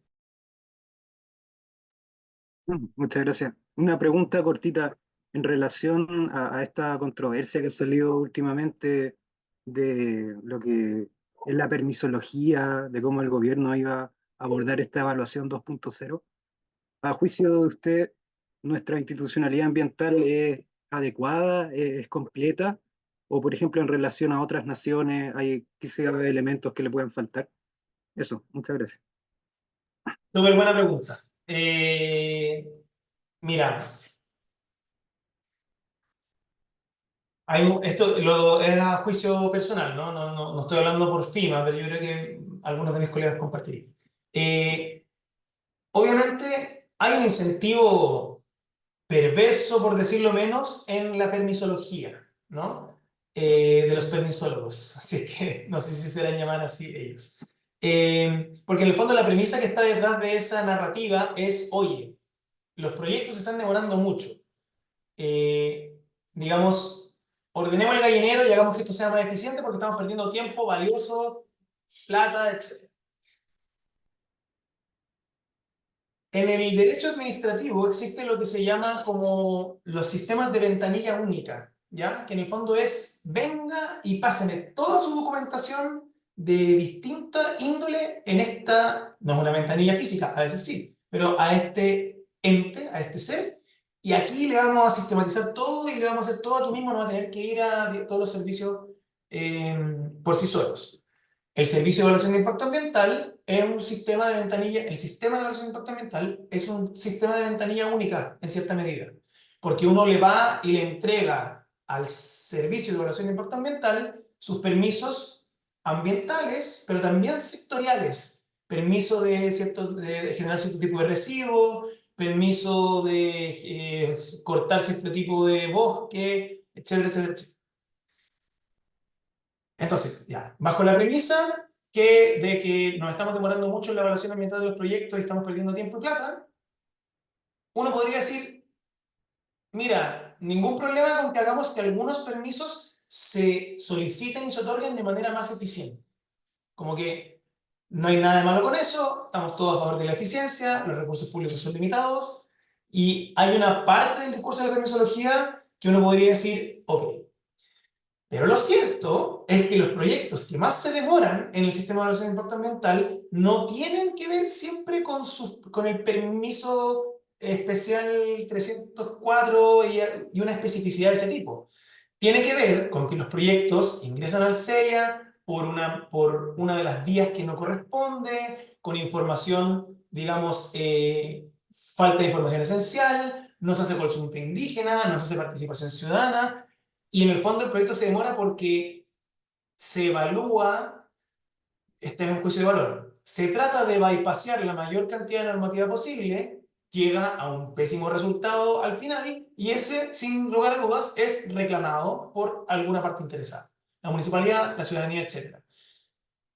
Muchas gracias. Una pregunta cortita en relación a esta controversia que ha salido últimamente de lo que es la permisología, de cómo el gobierno iba a abordar esta evaluación 2.0. A juicio de usted, ¿nuestra institucionalidad ambiental es adecuada, es completa? O, por ejemplo, en relación a otras naciones, hay quizá elementos que le pueden faltar. Eso, muchas gracias. Súper buena pregunta. Mira, esto es a juicio personal, ¿no? No estoy hablando por FIMA, pero yo creo que algunos de mis colegas compartirían. Obviamente hay un incentivo perverso, por decirlo menos, en la permisología, ¿no? De los permisólogos, así que no sé si se serán llamar así ellos. Porque en el fondo la premisa que está detrás de esa narrativa es, oye, los proyectos se están demorando mucho. Digamos, ordenemos el gallinero y hagamos que esto sea más eficiente porque estamos perdiendo tiempo valioso, plata, etc. En el derecho administrativo existe lo que se llama como los sistemas de ventanilla única, ¿ya? Que en el fondo es, venga y páseme toda su documentación de distinta índole en esta, no es una ventanilla física, a veces sí, pero a este ente, a este ser, y aquí le vamos a sistematizar todo y le vamos a hacer todo aquí mismo, no va a tener que ir a todos los servicios por sí solos. El servicio de evaluación de impacto ambiental es un sistema de ventanilla, el sistema de evaluación de impacto ambiental es un sistema de ventanilla única en cierta medida, porque uno le va y le entrega al servicio de evaluación de impacto ambiental sus permisos ambientales, pero también sectoriales, permiso de generar cierto tipo de residuo, permiso de cortar cierto tipo de bosque, etcétera, etcétera, etcétera. Entonces, ya, bajo la premisa de que nos estamos demorando mucho en la evaluación ambiental de los proyectos y estamos perdiendo tiempo y plata, uno podría decir, mira, ningún problema con que hagamos que algunos permisos se soliciten y se otorguen de manera más eficiente. Como que no hay nada de malo con eso, estamos todos a favor de la eficiencia, los recursos públicos son limitados, y hay una parte del discurso de la permisología que uno podría decir, ok, pero lo cierto es que los proyectos que más se demoran en el sistema de evaluación de impacto ambiental no tienen que ver siempre con el permiso especial 304 y una especificidad de ese tipo. Tiene que ver con que los proyectos ingresan al CEIA por una de las vías que no corresponde, con información, digamos, falta de información esencial, no se hace consulta indígena, no se hace participación ciudadana, y en el fondo el proyecto se demora porque se evalúa, este es un juicio de valor, se trata de bypassear la mayor cantidad de normativa posible, llega a un pésimo resultado al final y ese, sin lugar a dudas, es reclamado por alguna parte interesada, la municipalidad, la ciudadanía, etc.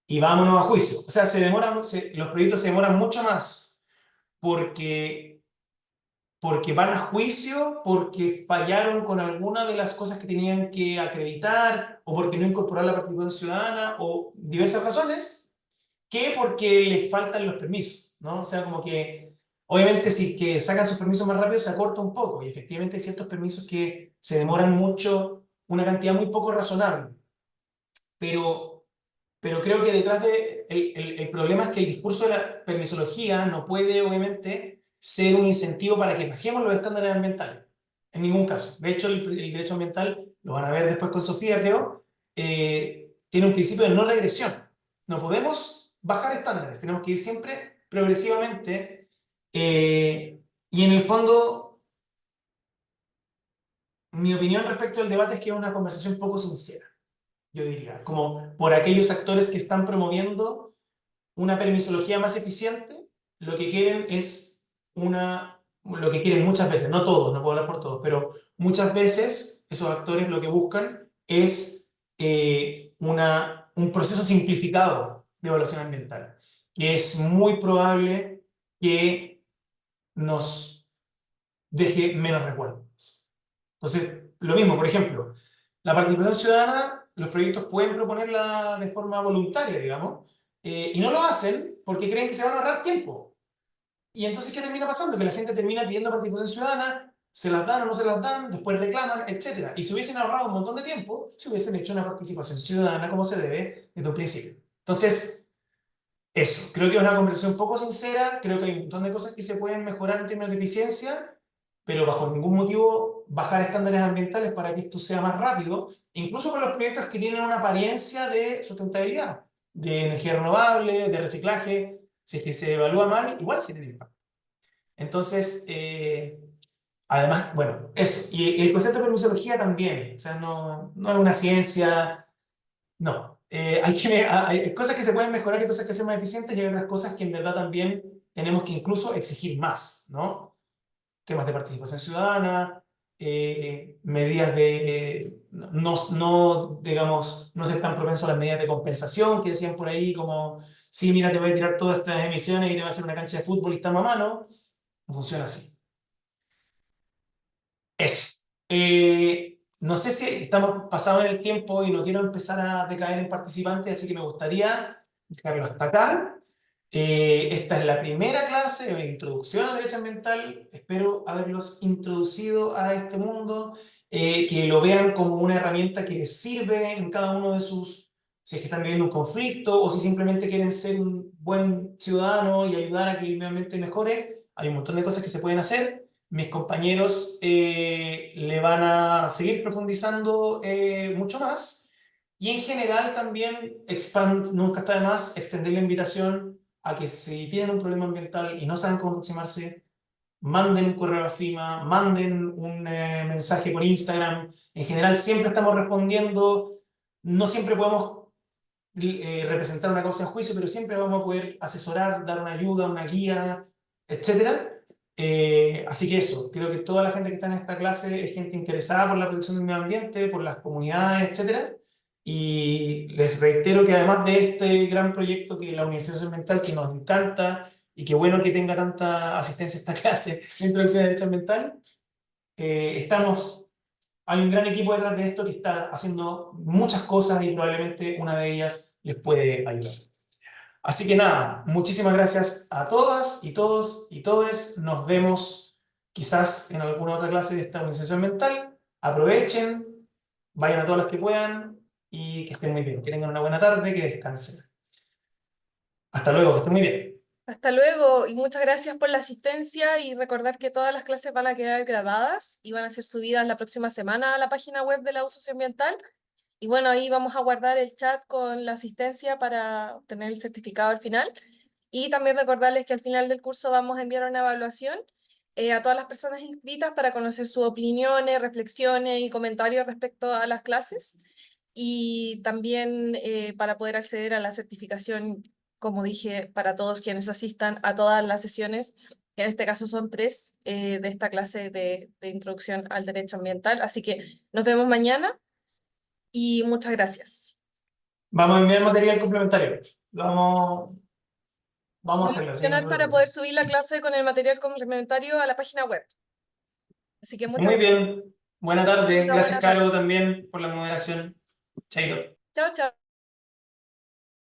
Y vámonos a juicio. O sea, los proyectos se demoran mucho más porque van a juicio, porque fallaron con alguna de las cosas que tenían que acreditar, o porque no incorporaron la participación ciudadana, o diversas razones, que porque les faltan los permisos, ¿no? O sea, como que, obviamente, si que sacan sus permisos más rápido, se acorta un poco, y efectivamente hay ciertos permisos que se demoran mucho, una cantidad muy poco razonable, pero creo que detrás de el problema es que el discurso de la permisología no puede, obviamente, ser un incentivo para que bajemos los estándares ambientales. En ningún caso. De hecho, el derecho ambiental, lo van a ver después con Sofía, creo, tiene un principio de no regresión. No podemos bajar estándares, tenemos que ir siempre progresivamente. Y en el fondo, mi opinión respecto al debate es que es una conversación poco sincera, yo diría, como por aquellos actores que están promoviendo una permisología más eficiente, lo que quieren es lo que quieren muchas veces, no todos, no puedo hablar por todos, pero muchas veces esos actores lo que buscan es un proceso simplificado de evaluación ambiental, que es muy probable que nos deje menos recuerdos. Entonces, lo mismo, por ejemplo, la participación ciudadana, los proyectos pueden proponerla de forma voluntaria, digamos, y no lo hacen porque creen que se van a ahorrar tiempo. Y entonces, ¿qué termina pasando? Que la gente termina pidiendo participación ciudadana, se las dan o no se las dan, después reclaman, etc. Y si hubiesen ahorrado un montón de tiempo, si hubiesen hecho una participación ciudadana como se debe desde un principio. Entonces, eso, creo que es una conversación poco sincera, creo que hay un montón de cosas que se pueden mejorar en términos de eficiencia, pero bajo ningún motivo bajar estándares ambientales para que esto sea más rápido, incluso con los proyectos que tienen una apariencia de sustentabilidad, de energía renovable, de reciclaje, si es que se evalúa mal, igual genera impacto. Entonces, además, bueno, eso, y el concepto de permisología también, o sea, no es una ciencia, no. Hay cosas que se pueden mejorar y cosas que ser más eficientes y hay otras cosas que en verdad también tenemos que incluso exigir más, ¿no? Temas de participación ciudadana, medidas de digamos, no ser tan propenso a las medidas de compensación que decían por ahí, como, sí, mira, te voy a tirar todas estas emisiones y te voy a hacer una cancha de fútbol y estamos a mano. No funciona así. Eso. No sé si estamos pasados en el tiempo y no quiero empezar a decaer en participantes, así que me gustaría dejarlo hasta acá. Esta es la primera clase de introducción al derecho ambiental. Espero haberlos introducido a este mundo, que lo vean como una herramienta que les sirve en cada uno de si es que están viviendo un conflicto o si simplemente quieren ser un buen ciudadano y ayudar a que el medio ambiente mejore. Hay un montón de cosas que se pueden hacer. Mis compañeros le van a seguir profundizando mucho más. Y en general también, nunca está de más extender la invitación a que si tienen un problema ambiental y no saben cómo aproximarse, manden un correo a FIMA, manden un mensaje por Instagram. En general siempre estamos respondiendo, no siempre podemos representar una causa en juicio, pero siempre vamos a poder asesorar, dar una ayuda, una guía, etc. Así que eso, creo que toda la gente que está en esta clase es gente interesada por la protección del medio ambiente, por las comunidades, etc. Y les reitero que además de este gran proyecto que la Universidad Ambiental, que nos encanta, y qué bueno que tenga tanta asistencia a esta clase de introducción de derecho ambiental, hay un gran equipo detrás de esto que está haciendo muchas cosas y probablemente una de ellas les puede ayudar. Así que nada, muchísimas gracias a todas y todos y todes. Nos vemos quizás en alguna otra clase de esta organización mental. Aprovechen, vayan a todas las que puedan y que estén muy bien. Que tengan una buena tarde, que descansen. Hasta luego, que estén muy bien. Hasta luego y muchas gracias por la asistencia y recordar que todas las clases van a quedar grabadas y van a ser subidas la próxima semana a la página web de la U Socioambiental. Y bueno, ahí vamos a guardar el chat con la asistencia para obtener el certificado al final. Y también recordarles que al final del curso vamos a enviar una evaluación a todas las personas inscritas para conocer sus opiniones, reflexiones y comentarios respecto a las clases. Y también para poder acceder a la certificación, como dije, para todos quienes asistan a todas las sesiones que en este caso son 3 de esta clase de introducción al derecho ambiental. Así que nos vemos mañana y muchas gracias. Vamos a enviar material complementario. Vamos a Vamos a hacerlo, así que no se gestionar para preocupen. poder subir la clase con el material complementario a la página web. Así que muchas Muy gracias. bien. Buena tarde. Buena Gracias, tarde. Caro, también por la moderación. Chaito. Chao, chao.